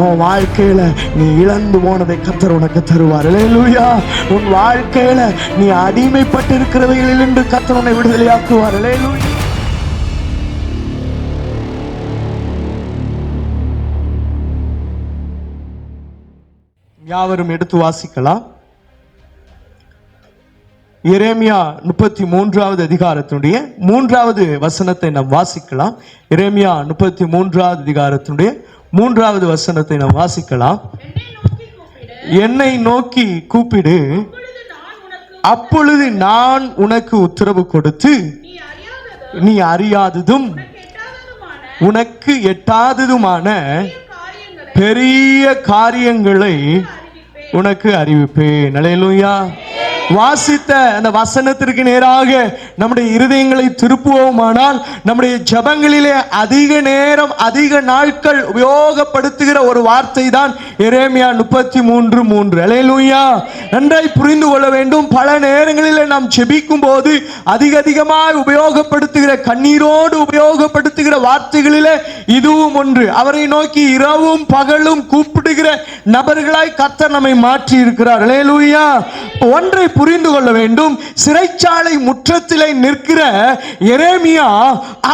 உன் வாழ்க்கையில நீ இழந்து போனதை கர்த்தர் உனக்கு தருவார். அல்லேலூயா. உன் வாழ்க்கையில நீ அடிமைப்பட்டு இருக்கிறவைகளிலிருந்து கர்த்தர் உன்னை விடுதலையாக்குவார். அல்லேலூயா. யாவரும் எடுத்து வாசிக்கலாம். எரேமியா 33வது அதிகாரத்தினுடைய 3வது வசனத்தை நாம் வாசிக்கலாம். எரேமியா 33வது அதிகாரத்தினுடைய 3வது வசனத்தை நாம் வாசிக்கலாம். என்னை நோக்கி கூப்பிடு, அப்பொழுது நான் உனக்கு உத்தரவு கொடுத்து நீ அறியாததும் உனக்கு எட்டாததுமான பெரிய காரியங்களை உனக்கு அறிவிப்பேன். அல்லேலூயா. வாசித்த அந்த வசனத்திற்கு நேராக நம்முடைய இருதயங்களை திருப்புவோமானால் நம்முடைய ஜெபங்களிலே அதிக நேரம் அதிக நாட்கள் உபயோகப்படுத்துகிற ஒரு வார்த்தை தான் எரேமியா 33:3. அல்லேலூயா. நன்றாய் புரிந்து கொள்ள வேண்டும். பல நேரங்களிலே நாம் ஜெபிக்கும் போது அதிகமாய் உபயோகப்படுத்துகிற கண்ணீரோடு உபயோகப்படுத்துகிற வார்த்தைகளிலே இதுவும் ஒன்று. அவரை நோக்கி இரவும் பகலும் கூப்பிடுகிற நபர்களாய் கர்த்தர் நம்மை மாற்றி இருக்கிறார். அல்லேலூயா. ஒன்றை புரிந்து கொள்ள வேண்டும். சிறைச்சாலை முற்றத்திலே நிற்கிற எரேமியா,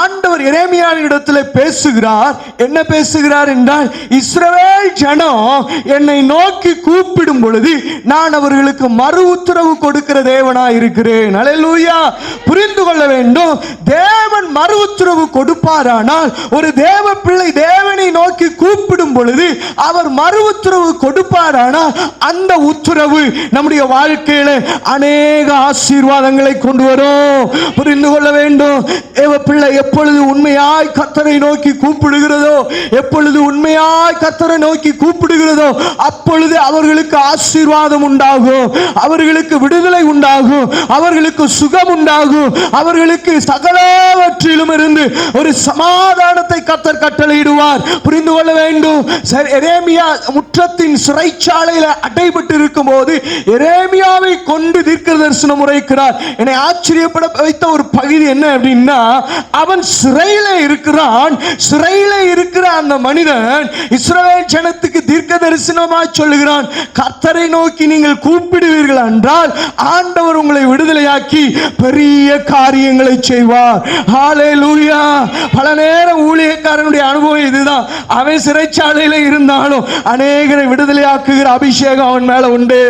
ஆண்டவர் எரேமியாவிடத்தில் பேசுகிறார். என்ன பேசுகிறார் என்றால், இஸ்ரவேல் ஜனம் என்னை நோக்கி கூப்பிடும் பொழுது நான் அவர்களுக்கு மறு உத்தரவு கொடுக்கிற தேவனாய் இருக்கிறேன். அல்லேலூயா. புரிந்து கொள்ள வேண்டும். தேவன் மறு உத்தரவு கொடுப்பாரானால், ஒரு தேவ பிள்ளை தேவனை நோக்கி கூப்பிடும் பொழுது அவர் மறு உத்தரவு கொடுப்பாரானால், அந்த உத்தரவு நம்முடைய வாழ்க்கையில அநேக ஆசீர்வாதங்களை கொண்டு வரும். புரிந்து கொள்ள வேண்டும். தேவ பிள்ளை எப்பொழுது உண்மையாய் கர்த்தரை நோக்கி கூப்பிடுகிறதோ, எப்பொழுது உண்மையாய் கர்த்தரை நோக்கி கூப்பிடுகிறதோ, அப்பொழுது அவர்களுக்கு ஆசீர்வாதம் உண்டாகும், அவர்களுக்கு விடுதலை உண்டாகும், அவர்களுக்கு சுகம் உண்டாகும், அவர்களுக்கு சகலவற்றிலும் இருந்து ஒரு சமாதானத்தை கர்த்தர் கட்டளையிடுவார். புரிந்து கொள்ள வேண்டும். எரேமியா முற்றத்தின் சிறைச்சாலையில் அடைபட்டு இருக்கும் போது எரேமியாவை கொண்டு தீர்க்க தரிசனம் உரைக்கிறார். என்னை ஆச்சரியப்பட வைத்த ஒரு பகுதி என்ன அப்படின்னா, அவன் சிறையில இருக்கிறான். சிறையில இருக்கிற அந்த மனிதன் இஸ்ரவேல் ஜனத்துக்கு தீர்க்க தரிசனமாய் சொல்லுகிறான், கர்த்தரை நோக்கி நீங்கள் கூப்பிடுவீர்கள் என்றால் ஆண்டவர் உங்களை விடுதலையாக்கி பெரிய காரியங்களை செய்வார். ஹல்லேலூயா. பல நேரம் ஊழியக்காரனுடைய அனுபவம் இதுதான். அவன் சிறைச்சாலையில இருந்தாலும் அநேகரை விடுதலையாக்குகிற அபிஷேகம் அவன் மேல உண்டு.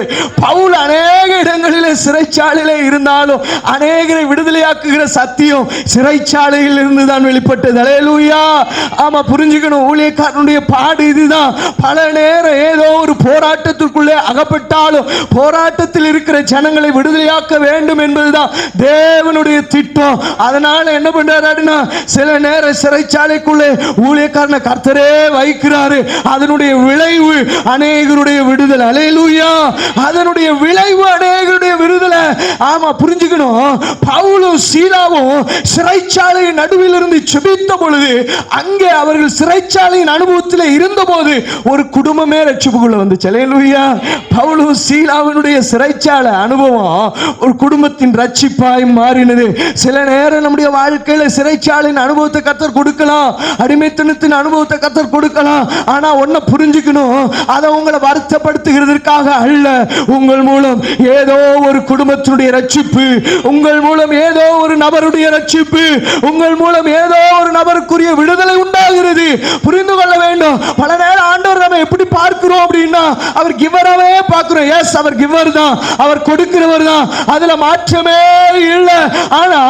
பவுல் அநேக இடங்களிலே சிறைச்சாலையிலே இருந்தாலும் அநேகரை விடுதலையாக்குகிற சத்தியம் சிறைச்சாலையில் இருந்து தான் வெளிப்பட்டது. அல்லேலூயா. ஆமா, புரிஞ்சுக்கணும். ஊழியக்காரனுடைய பாடு இதுதான். பல நேரம் ஏதோ ஒரு போராட்டத்திற்குள்ளே அகப்பட்டாலும் போராட்டத்தில் இருக்கிற ஜனங்களை விடுதலையாக்க வேண்டும் என்பதுதான் தேவனுடைய திட்டம். அதனால என்ன பண்றாருன்னா, சில நேரம் சிறைச்சாலைக்குள்ளே ஊழியக்காரனை கர்த்தரே வைக்கிறாரு. அதனுடைய விளைவு அநேகருடைய விடுதலை. அல்லேலூயா. அதனுடைய விளைவு அநேகருடைய விடுதலை. ஆமா, புரிஞ்சுக்கணும். பவுலும் சீலாவும் சிறைச்சாலையின் நடுவில் இருந்து ஜெபித்த பொழுது, அங்கே அவர்கள் சிறைச்சாலையின் அனுபவத்தில் இருந்த போது ஒரு குடும்பமே ரட்சிப்புக்குள்ள வந்துச்சு. அல்லேலூயா. பவுலும் சீலாவினுடைய சிறைச்சாலை அனுபவம் ஒரு குடும்பத்தின் ரட்சிப்பாய் மாறினது. சில நேரம் நம்முடைய வாழ்க்கையில சிறைச்சாலையின் அனுபவத்தை கர்த்தர் கொடுக்கலாம், அடிமைத்தனத்தின் அனுபவத்தை கர்த்தர் கொடுக்கலாம். ஆனா ஒன்ன புரிஞ்சுக்கணும், அதை உங்களை வருத்தப்படுத்துகிறதற்காக அல்ல. உங்கள் மூலம் ஏதோ ஒரு குடும்பத்தினுடைய ரட்சிப்பு, உங்கள் மூலம் ஏதோ ஒரு நபருடைய ரட்சிப்பு, உங்கள் மூலம் ஏதோ ஒரு நபருக்குரிய விடுதலை உண்டாகிறது. புரிந்து கொள்ள வேண்டும். பல நேரம் ஆண்டவர் நம்ம எப்படி பார்க்கிறோம் அப்படின்னா, அவர் கிவராவே பார்க்கிறோம். எஸ், அவர் கிவர் தான், அவர் கொடுக்கிறவர் தான், அதுல மாற்றமே இல்லை. ஆனா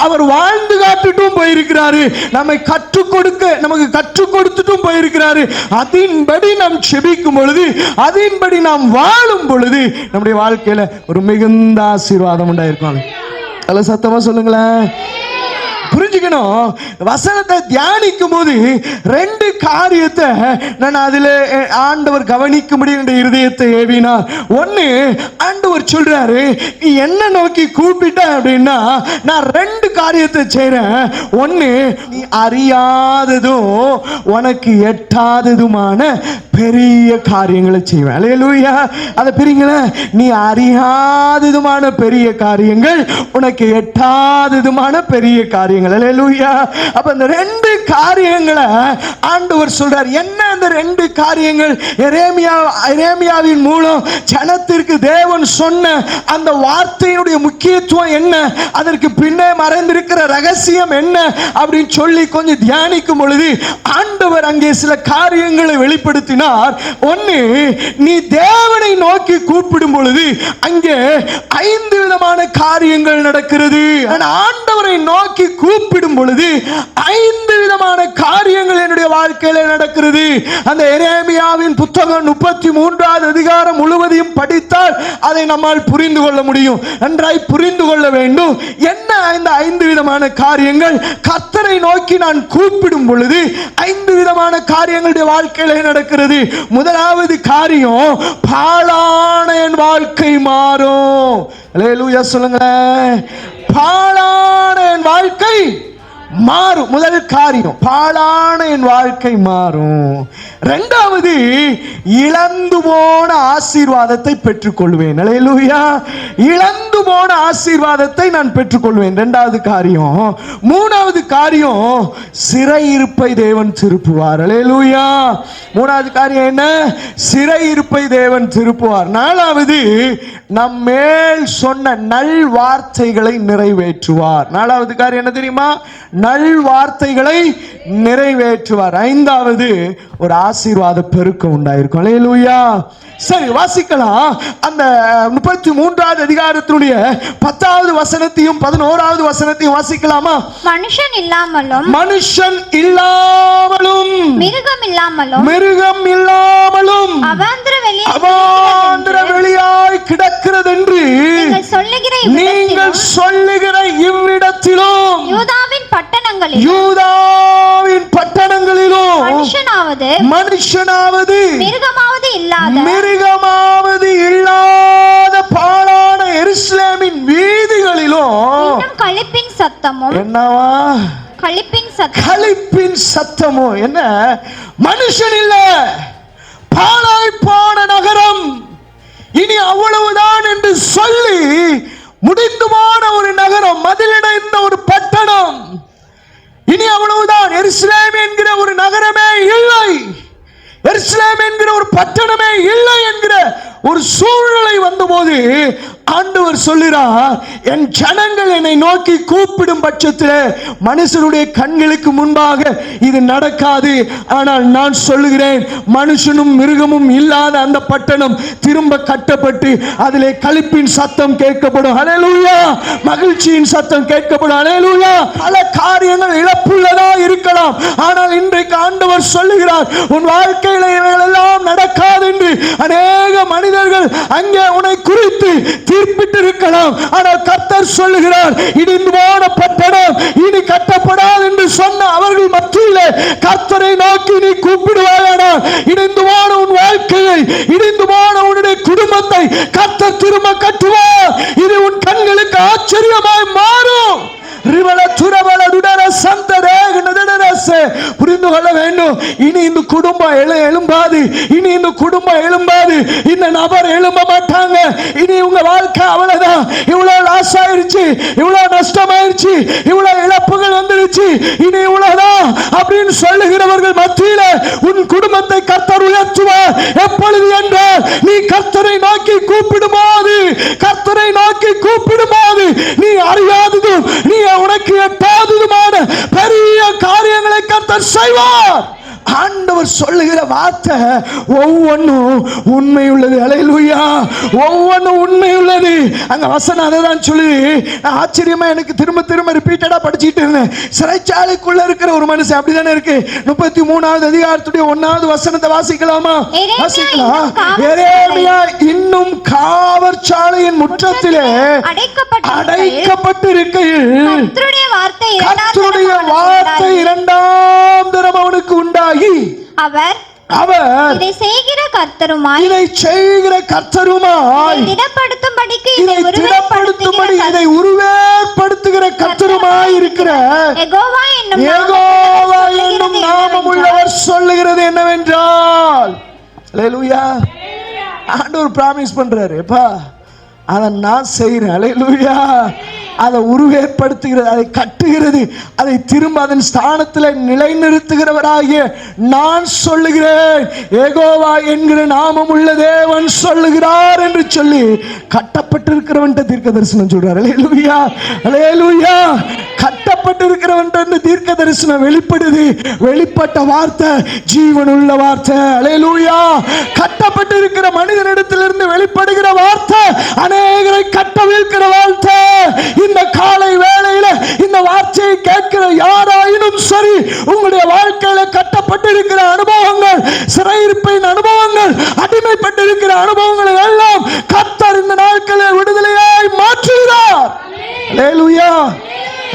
அவர் வாழ்ந்து காட்டுட்டும் போயிருக்கிறாரு, நம்மை கற்றுக் கொடுக்க நமக்கு கற்றுக் கொடுத்துட்டும் போயிருக்கிறாரு. அதன்படி நாம் செபிக்கும் பொழுது, அதன்படி நாம் வாழும் பொழுது நம்முடைய வாழ்க்கையில ஒரு மிகுந்த ஆசீர்வாதம் உண்டாயிருக்கும். அல்ல சத்தமா சொல்லுங்களேன். புரிஞ்சுக்கணும். வசனத்தை தியானிக்கும் போது ரெண்டு காரியத்தை நான் அதில் ஆண்டவர் கவனிக்கும்படி என்னுடைய இருதயத்தை ஏவினார். ஒன்று, ஆண்டவர் சொல்றாரு, நீ என்ன நோக்கி கூப்பிட்ட அப்படின்னா நான் ரெண்டு காரியத்தை செய்றேன். ஒன்று, நீ அறியாததும் உனக்கு எட்டாததுமான பெரிய காரியங்களை செய்வேன். அல்லேலூயா. அதை பிரிங்களேன். நீ அறியாததுமான பெரிய காரியங்கள், உனக்கு எட்டாததுமான பெரிய காரியங்கள். அல்லேலூயா. அப்ப இந்த ரெண்டு காரியங்களை ஆண்டவர் சொல்றார். என்ன அந்த 2 காரியங்கள்? எரேமியாவின் மூலம் ஜனத்திற்கு தேவன் சொன்ன அந்த வார்த்தையினுடைய முக்கியத்துவம் என்ன, அதற்கு பின்னே மறைந்திருக்கிற ரகசியம் என்ன அப்படின்னு சொல்லி கொஞ்சம் தியானிக்கும் பொழுது ஆண்டவர் அங்கே சில காரியங்களை வெளிப்படுத்தினார். ஒன்று, நீ தேவனை நோக்கி கூப்பிடும் பொழுது அங்கே 5 விதமான காரியங்கள் நடக்கிறது. ஆண்டவரை நோக்கி கூப்பிடும் பொழுது 5 விதமான காரியங்கள் என்னுடைய வாழ்க்கையில நடக்கிறது. அந்த எரேமியாவின் புத்தகம் 33வது அதிகாரம் முழுவதையும் படித்தால் அதை நம்மால் புரிந்து கொள்ள முடியும். நன்றாய் புரிந்து கொள்ள வேண்டும். என்ன இந்த 5 விதமான காரியங்கள்? கர்த்தரை நோக்கி நான் கூப்பிடும் பொழுது 5 விதமான காரியங்களுடைய வாழ்க்கையில நடக்கிறது. முதலாவது காரியம், பாழான என் வாழ்க்கை மாறும். அல்லேலூயா சொல்லுங்களேன். பாழான என் வாழ்க்கை மாறும். முதல் காரியம், பாழான என் வாழ்க்கை மாறும். இரண்டாவது, இழந்து போன ஆசீர்வாதத்தை பெற்றுக்கொள்வேன். அல்லேலூயா. இழந்து போன ஆசீர்வாதத்தை நான் பெற்றுக்கொள்வேன். இரண்டாவது காரியம். மூணாவது காரியம், சிறையிருப்பை தேவன் திருப்புவார். அல்லேலூயா. மூணாவது காரியம் என்ன? சிறையிருப்பை தேவன் திருப்புவார். நாலாவது, நம் மேல் சொன்ன நல் வார்த்தைகளை நிறைவேற்றுவார். நாலாவது காரியம் என்ன தெரியுமா? நல் வார்த்தைகளை நிறைவேற்றுவார். ஐந்தாவது, ஒரு ஆசீர்வாத பெருக்கம் உண்டாயிருக்கும். அல்லேலூயா. சரி, வாசிக்கலாம். அந்த 33வது அதிகாரத்தினுடைய 10வது வசனத்தையும் 11வது வசனத்தையும் வாசிக்கலாமா? மனுஷன் இல்லாமலும் மிருகம் இல்லாமலும் அவாந்தர வெளியாய் கிடக்கிறது என்று நீங்கள் சொல்லுகிற இவ்விடத்திலும் யூதாவின் பட்டணங்களிலும் மனுஷனாவது மிருகமாவது இல்லாத பாழான எருசலேமின் வீதிகளிலும் களிப்பின் சத்தமும். என்னவா? களிப்பின் சத்தமும். என்ன? மனுஷன் இல்ல, பாழாய் போன நகரம், இனி அவ்வளவுதான் என்று சொல்லி முடிந்து போன ஒரு நகரம், மதிலடைந்த ஒரு பட்டணம், இனி அவ்வளவுதான், எருசலேம் என்கிற ஒரு நகரமே இல்லை, எருசலேம் என்கிற ஒரு பட்டணமே இல்லை என்கிற ஒரு சூழ்நிலை வந்தபோது ஆண்டவர் சொல்லுறார், என் ஜனங்கள் என்னை நோக்கி கூப்பிடும் பட்சத்தில் மனுஷனுடைய கண்களுக்கு முன்பாக இது நடக்காது. ஆனால் நான் சொல்லுகிறேன், மனுஷனும் மிருகமும் இல்லாத அந்த பட்டணம் திரும்ப கட்டப்பட்டு அதிலே களிப்பின் சத்தம் கேட்கப்படும். அல்லேலூயா. மகிழ்ச்சியின் சத்தம் கேட்கப்படும். அல்லேலூயா. பல காரியங்கள் இழப்புள்ளதா இருக்கலாம், ஆனால் இன்றைக்கு ஆண்டவர் சொல்லுகிறார், உன் வாழ்க்கையில் இவைகள் எல்லாம் நடக்காது என்று. அநேக மனிதர்கள் அங்கே உன்னை குறித்து தீர்ப்பிட்டு இருக்கலாம், ஆனால் கர்த்தர் சொல்லுகிறார், இடிந்து போன பட்டணம் இனி கட்டப்படாது என்று சொன்ன அவர்கள் மத்தியிலே கர்த்தரை நோக்கி நீ கூப்பிடுவாயானால் இடிந்து போன உன் வாழ்க்கையை, இடிந்து போன உன்னுடைய குடும்பத்தை கர்த்தர் திரும்ப கட்டுவார். இது உன் கண்களுக்கு ஆச்சரியமாய் மாறும். புரிந்து கொள்ள வேண்டும். இனி இந்த குடும்பம் எழும்பாது, இனி இந்த குடும்பம் எழும்பாது, இந்த நபர் எழும்ப மாட்டாங்க, இனி உங்க வாழ்க்கை அவ்வளவுதான், இவ்வளவு லாஸ் ஆயிருச்சு, இவ்வளவு நஷ்டமாயிருச்சு, இவ்வளவு இழப்புகள் வந்துருச்சு, இனி இவ்வளவுதான் அப்படின்னு சொல்லுகிறவர்கள் மத்தியில உன் குடும்பத்தை கர்த்தர் உயர்த்துவார். எப்பொழுது என்றால் நீ கர்த்தரை நோக்கி கூப்பிடும்போது, கர்த்தரை நோக்கி கூப்பிடும்போது நீ அறியாததும் நீ உனக்கு எட்டாததுமான பெரிய காரியங்களை கர்த்தர் செய்வார். ஆண்டவர் சொல்லுகிற வார்த்தை ஒவ்வொன்றும் உண்மை உள்ளது. அல்லேலூயா. ஒவ்வொன்றும் உண்மை உள்ளது. அங்க வசனம் அதை தான் சொல்லி ஆச்சரியமா எனக்கு திரும்ப திரும்ப ரிப்பீட்டடா படிச்சுட்டு இருந்தேன். சிறைச்சாலைக்குள்ள இருக்கிற ஒரு மனுஷன் அப்படிதானே இருக்கு. 33வது அதிகாரத்துடைய 1வது வசனத்தை வாசிக்கலாமா? வாசிக்கலாம். எரேமியா இன்னும் காவற்சாலையின் முற்றத்திலே அடைக்கப்பட்டு இருக்கையில் கர்த்தருடைய வார்த்தை 2ஆம் தரம் அவனுக்கு உண்டாகி அவர் இதை செய்கிற கர்த்தருமாய் இதை உருவேற்படுத்துகிற கர்த்தருமாய் இருக்கிற யெகோவா என்னும் நாமமுள்ளவர் சொல்லுகிறது என்னவென்றால், அல்லேலூயா, ஆண்டவர் பிராமிஸ் பண்றாரு, எப்பா அதை நான் செய்றேன். அல்லேலூயா. அதை உருவேற்படுத்துகிறது, அதை கட்டுகிறது, அதை திரும்ப அதன் ஸ்தானத்தில் நிலைநிறுத்துகிறவராகிய நான் சொல்லுகிறேன், யெகோவா என்கிற நாமம் உள்ள தேவன் சொல்லுகிறார் என்று சொல்லி கட்டப்பட்டிருக்கிறவன் தீர்க்க தரிசனம் சொல்றார். அல்லேலூயா, அல்லேலூயா. கட்டப்பட்டிருக்கிறவன் தீர்க்க தரிசனம் வெளிப்படுது. வெளிப்பட்ட வார்த்தை ஜீவன் உள்ள வார்த்தை. அல்லேலூயா. கட்டப்பட்டிருக்கிற மனிதனிடத்திலிருந்து வெளிப்படுகிற வார்த்தை அநேகரை கட்டவிழ்க்கிற வார்த்தை. இந்த காலை வேளையில இந்த வார்த்தையை கேட்கிற யாராயினும் சரி, உங்களுடைய வாழ்க்கையில கட்டப்பட்டிருக்கிற அனுபவங்கள், சிறையிருப்பின் அனுபவங்கள், அடிமைப்பட்டிருக்கிற அனுபவங்களை எல்லாம் கர்த்தர் இந்த நாட்களில் விடுதலையாய் மாற்றுகிறார். அல்லேலூயா.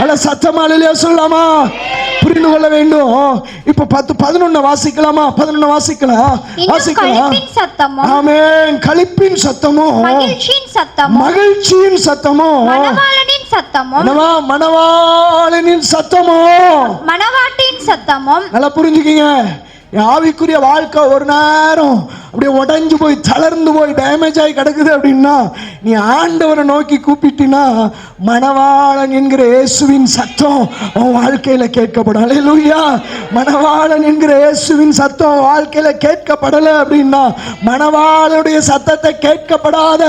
அல்ல சத்தமா அல்லேலூயா சொல்லலாமா? புரிந்து கொள்ள வேண்டும். இப்ப 10-11 வாசிக்கலாமா? 11 வாசிக்கலாம். ஆமென். களிப்பின் சத்தமும் மகிழ்ச்சியின் சத்தமும் மணவாளனின் சத்தமும் மணவாட்டின் சத்தமும். நல்லா புரிஞ்சுக்கீங்க. ஆவிக்குரிய வாழ்க்கை ஒரு நேரம் அப்படியே உடைஞ்சு போய் தளர்ந்து போய் டேமேஜ் ஆகி கிடக்குது அப்படின்னா, நீ ஆண்டவரை நோக்கி கூப்பிட்டினா மணவாளன் என்கிற இயேசுவின் சத்தம் உன் வாழ்க்கையில கேட்கப்படும். அல்லேலூயா. மணவாளன் என்கிற இயேசுவின் சத்தம் வாழ்க்கையில கேட்கப்படலை அப்படின்னா, மணவாளனுடைய சத்தத்தை கேட்கப்படாத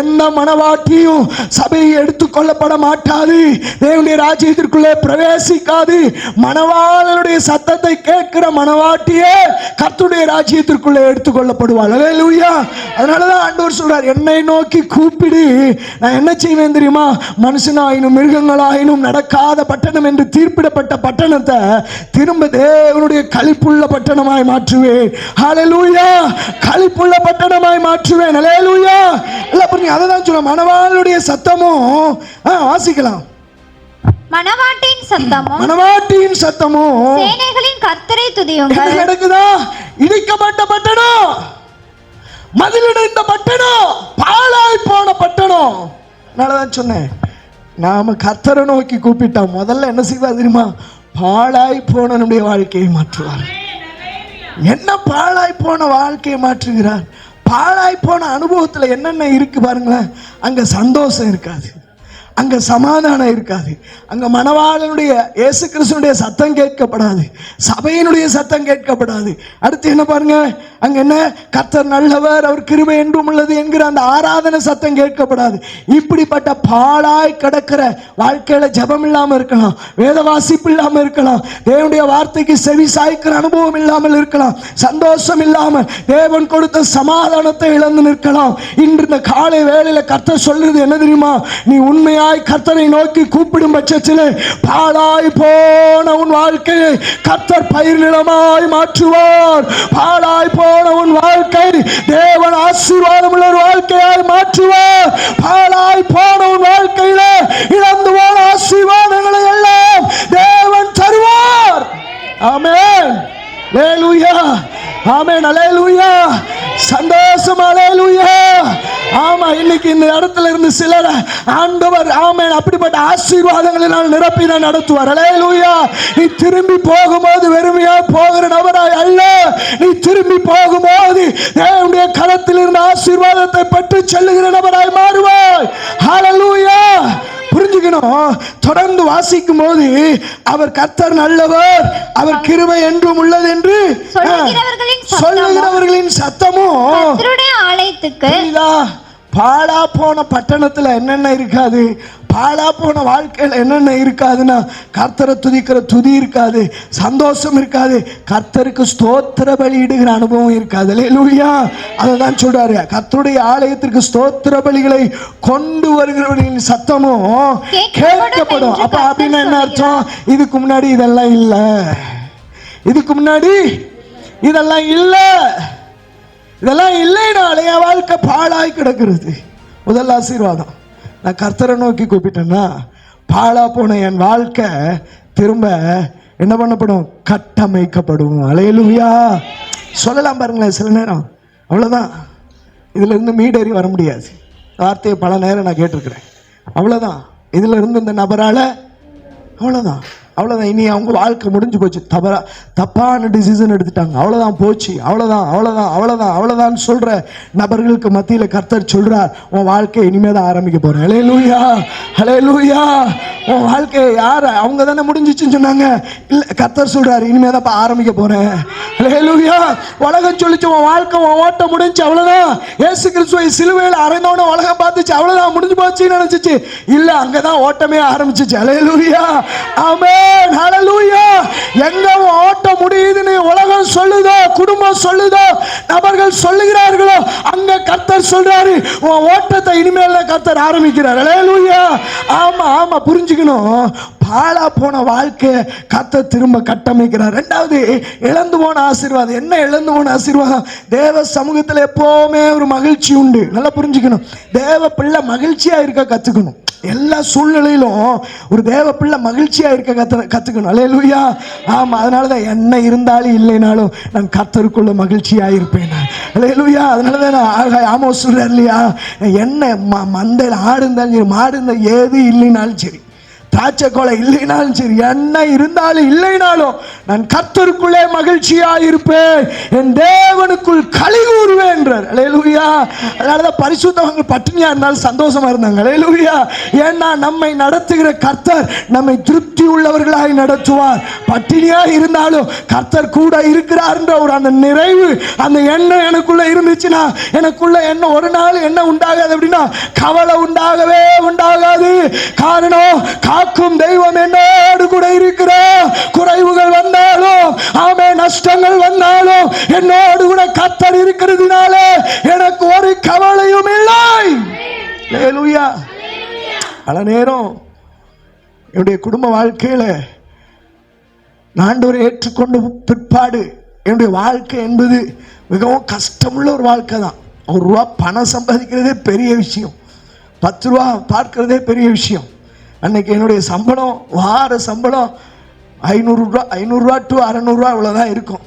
எந்த மணவாட்டியும் சபையை எடுத்துக்கொள்ளப்பட மாட்டாது, தேவனுடைய ராஜ்யத்திற்குள்ளே பிரவேசிக்காது. மணவாளனுடைய சத்தத்தை கேட்கிற மணவாட்டியே கர்த்தருடைய ராஜ்யத்திற்குள்ளே எடுத்துக்கொள்ளப்படும். அதனாலதான் ஆண்டவர் சொல்றார், என்னை நோக்கி கூப்பிடு, நான் என்ன செய்வேன் தெரியுமா? மனுஷனாயினும் மிருகங்களாயினும் நடக்காத பட்டணம் என்று தீர்ப்பிடப்பட்ட பட்டணத்தை திரும்ப தேவனுடைய களிப்புள்ள பட்டணமாய் மாற்றுவேன். ஹல்லேலூயா. களிப்புள்ள பட்டணமாய் மாற்றுவேன். ஹல்லேலூயா. எல்லாம் புரியுங்க. அததான் சொல்ல மணவாளனுடைய சத்தமும் வாசிக்கலாம். மணவாட்டின் சத்தமும் மணவாட்டியின் சத்தமும் சேனைகளின் கர்த்தரை துதியுங்கள். என்ன நடக்குதா? இடிக்கப்பட்ட பட்டணம், மதிலிடைந்த பட்டணம், பாழாய் போன பட்டணம். அதனாலதான் சொன்னேன், நாம கர்த்தரை நோக்கி கூப்பிட்டா முதல்ல என்ன செய்வார் தெரியுமா? பாழாய் போன நம்முடைய வாழ்க்கையை மாற்றுவார். என்ன பாழாய் போன வாழ்க்கையை மாற்றுகிறார்? பாழாய் போன அனுபவத்துல என்னென்ன இருக்கு பாருங்களேன். அங்க சந்தோஷம் இருக்காது, அங்க சமாதானம் இருக்காது, அங்க மணவாளனுடைய இயேசு கிறிஸ்துனுடைய சத்தம் கேட்கப்படாது, சபையினுடைய சத்தம் கேட்கப்படாது. அடுத்து என்ன பாருங்க, அங்க என்ன? கர்த்தர் நல்லவர், அவர் கிருபை என்றும் உள்ளது என்கிற அந்த ஆராதனை சத்தம் கேட்கப்படாது. இப்படிப்பட்ட பாழாய் கிடக்கிற வாழ்க்கையில ஜெபம் இல்லாம இருக்கலாம், வேத வாசிப்பு இல்லாம இருக்கலாம், தேவனுடைய வார்த்தைக்கு செவி சாய்க்கிற அனுபவம் இல்லாமல் இருக்கலாம், சந்தோஷம் இல்லாமல் தேவன் கொடுத்த சமாதானத்தை இழந்து நிற்கலாம். இன்று இந்த காலை வேளையில கர்த்தர் சொல்றது என்ன தெரியுமா? நீ உண்மையா கர்த்தரை நோக்கி கூப்பிடும் பட்சத்தில் பாழாய் போன உன் வாழ்க்கையை கர்த்தர் பயிர் நிலமாய் மாற்றுவார். பாழாய் போன உன் வாழ்க்கை தேவன் ஆசீர்வாதம் உள்ள ஒரு வாழ்க்கையாய் மாற்றுவார். பாழாய் போன உன் வாழ்க்கையில இழந்து போன ஆசீர்வாதங்களை எல்லாம் தேவன் தருவார். ஆமென். அல்லேலூயா. ஆமென். அல்லேலூயா. சந்தோஷம். அல்லேலூயா. ஆமா, இன்னைக்கு இந்த இடத்துல இருந்து சிலர் ஆண்டவர் ஆமென் அப்படிப்பட்ட ஆசீர்வாதங்களினால் நிரப்பி தான் நடத்துவார். அல்லேலூயா. நீ திரும்பி போகும்போது வெறுமையா போகிற நபராய் அல்ல, நீ திரும்பி போகும்போது தேவனுடைய கரத்தில் இருந்த ஆசீர்வாதத்தை பெற்று செல்லுகிற நபராய் மாறுவாய். ஹல்லேலூயா. புரிஞ்சுக்கணும். தொடர்ந்து வாசிக்கும் போது அவர் கர்த்தர் நல்லவர், அவர் கிருபை என்றும் உள்ளது என்று சொல்லுகிறவர்களின் சத்தமும் கர்த்தருடைய ஆலயத்துக்கு. பாழா போன பட்டணத்துல என்னென்ன இருக்காது? பாழா போன வாழ்க்கையில் என்னென்ன இருக்காதுன்னா, கர்த்தரை துதிக்கிற துதி இருக்காது, சந்தோஷம் இருக்காது, கர்த்தருக்கு ஸ்தோத்திர பலி இடுகிற அனுபவம் இருக்காது. அல்லேலூயா. அதான் சொல்றாரு, கர்த்தருடைய ஆலயத்திற்கு ஸ்தோத்திர பலிகளை கொண்டு வருகிறவர்களின் சத்தமும் கேட்கப்படும். அப்ப அப்படின்னா என்ன அர்த்தம்? இதுக்கு முன்னாடி இதெல்லாம் இல்ல, இதுக்கு முன்னாடி இதெல்லாம் இல்ல, இதெல்லாம் இல்லைனாலே என் வாழ்க்கை பாழாய் கிடக்கிறது. முதல் ஆசீர்வாதம், நான் கர்த்தரை நோக்கி கூப்பிட்டேன்னா பாழா போன என் வாழ்க்கை திரும்ப என்ன பண்ணப்படும்? கட்டமைக்கப்படும். அல்லேலூயா. சொல்லலாம் பாருங்களேன், சில நேரம் அவ்வளோதான், இதுல இருந்து மீடேறி வர முடியாது. வார்த்தையை பல நேரம் நான் கேட்டிருக்கிறேன். அவ்வளோதான், இதுல இருந்து இந்த நபரால அவ்வளோதான், அவ்வளோதான், இனி அவங்க வாழ்க்கை முடிஞ்சு போச்சு, தப்பான டிசிஷன் எடுத்துட்டாங்க, அவ்வளோதான் போச்சு, அவ்வளோதான் சொல்ற நபர்களுக்கு மத்தியில் கர்த்தர் சொல்றார், உன் வாழ்க்கை இனிமே தான் ஆரம்பிக்க போறேன். ஹல்லேலூயா, ஹல்லேலூயா. உன் வாழ்க்கை யார், அவங்க தானே முடிஞ்சிச்சுன்னு சொன்னாங்க, இல்லை கர்த்தர் சொல்றாரு இனிமே தான் ஆரம்பிக்க போறேன். ஹல்லேலூயா. உலகம் சொல்லிச்சு உன் வாழ்க்கை உன் ஓட்டம் முடிஞ்சு அவ்வளோதான், இயேசு கிறிஸ்துவை சிலுவையில் அறைந்தோன்னு உலகம் பார்த்துச்சு, அவ்வளோதான் முடிஞ்சு போச்சுன்னு நினைச்சிச்சு. இல்லை, அங்கதான் ஓட்டமே ஆரம்பிச்சிச்சு. ஹல்லேலூயா, ஆமென், ஹல்லேலூயா. எங்க ஓட்டம் முடியுதுன்னு உலகம் சொல்லுதோ, குடும்பம் சொல்லுதோ, நபர்கள் சொல்லுகிறார்களோ, அங்க கர்த்தர் சொல்றாரு உன் ஓட்டத்தை இனிமேல் கர்த்தர் ஆரம்பிக்கிறார். ஹல்லேலூயா. ஆமா, புரிஞ்சுக்கணும். பாழா போன வாழ்க்கை கர்த்தர் திரும்ப கட்டமைக்கிறார். ரெண்டாவது, இழந்து போன ஆசீர்வாதம். என்ன இழந்து போன ஆசீர்வாதம்? தேவ சமூகத்தில் எப்பவுமே ஒரு மகிழ்ச்சி உண்டு. நல்லா புரிஞ்சுக்கணும். தேவ பிள்ளை மகிழ்ச்சியா இருக்க கத்துக்கணும். எல்லா சூழ்நிலையிலும் ஒரு தேவ பிள்ளை மகிழ்ச்சியா இருக்க கத்துக்கணும். அல்லேலூயா. ஆமா, அதனாலதான் என்ன இருந்தாலும் இல்லைனாலும் நான் கர்த்தருக்குள்ள மகிழ்ச்சியா இருப்பேன். அல்லேலூயா. அதனாலதான் நான் ஆமோஸ் சொல்றார் இல்லையா, என்ன மந்தையில் ஆடு இருந்தாலும் சரி, மாடு இருந்தால் ஏது இல்லைனாலும் சரி, திராட்சை கொலை இல்லைனாலும் சரி, என்ன இருந்தாலும் இல்லைனாலும் நான் கர்த்தருக்குள்ளே மகிழ்ச்சியா இருப்பேன், என் தேவனுக்குள் களி கூறுவேன் என்றார். அல்லேலூயா. அதனாலதான் பரிசுத்தவங்க பட்டினியா இருந்தாலும் சந்தோஷமா இருந்தாங்க. அல்லேலூயா. ஏன்னா நம்மை நடத்துகிற கர்த்தர் நம்மை திருப்தி உள்ளவர்களாய் நடத்துவார். பட்டினியா இருந்தாலும் கர்த்தர் கூட இருக்கிறார் என்ற ஒரு அந்த நிறைவு, அந்த எண்ணம் எனக்குள்ள இருந்துச்சுன்னா, எனக்குள்ள என்ன ஒரு நாள் என்ன உண்டாகாது அப்படின்னா, கவலை உண்டாகவே உண்டாகாது. காரணம், காக்கும் தெய்வம் என்னோடு கூட இருக்கிற, குறைவுகள் வந்தாலும், ஆமே, நஷ்டங்கள் வந்தாலும் என்னோடு கூட கர்த்தர் இருக்கிறதுனால எனக்கு ஒரு கவலையும் இல்லை. அல்லேலூயா. பல நேரம் என்னுடைய குடும்ப வாழ்க்கையில ஆண்டவரை ஏற்றுக்கொண்ட பிற்பாடு என்னுடைய வாழ்க்கை என்பது மிகவும் கஷ்டமுள்ள ஒரு வாழ்க்கை தான். ₹1 பணம் சம்பாதிக்கிறதே பெரிய விஷயம், 10 ரூபா பார்க்கிறதே பெரிய விஷயம். அன்னைக்கு என்னுடைய சம்பளம், வார சம்பளம் ₹500 to ₹600 இவ்வளோதான் இருக்கும்.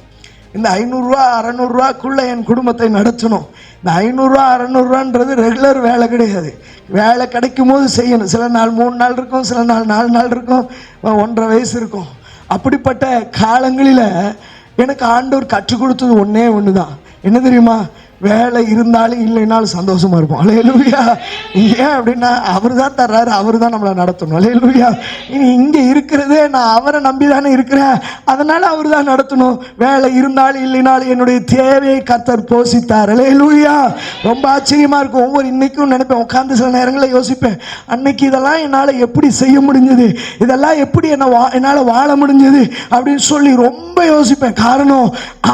இந்த ₹500 என் குடும்பத்தை நடத்தணும். இந்த ₹500 ரெகுலர் வேலை கிடையாது. வேலை கிடைக்கும் போது செய்யணும். சில நாள் 3 நாள் இருக்கும், சில நாள் 4 நாள் இருக்கும், 1.5 வயசு இருக்கும். அப்படிப்பட்ட காலங்களில் எனக்கு ஆண்டவர் கற்றுக் கொடுத்தது ஒன்று தான். என்ன தெரியுமா? வேலை இருந்தாலும் இல்லைனாலும் சந்தோஷமா இருப்போம். அல்லேலூயா. ஏன் அப்படின்னா அவர் தான் தர்றாரு, அவர் தான் நம்மளை நடத்தணும். அல்லேலூயா. இனி இங்கே இருக்கிறதே நான் அவரை நம்பி தானே இருக்கிறேன், அதனால அவர் தான் நடத்தணும். வேலை இருந்தாலும் இல்லைனாலும் என்னுடைய தேவையை கர்த்தர் போஷித்தார். அல்லேலூயா. ரொம்ப ஆச்சரியமா இருக்கும். ஒவ்வொரு இன்னைக்கும் நினைப்பேன், உட்காந்து சில நேரங்களில் யோசிப்பேன், அன்னைக்கு இதெல்லாம் என்னால் எப்படி செய்ய முடிஞ்சது, இதெல்லாம் எப்படி என்னால் வாழ முடிஞ்சது அப்படின்னு சொல்லி ரொம்ப யோசிப்பேன். காரணம்,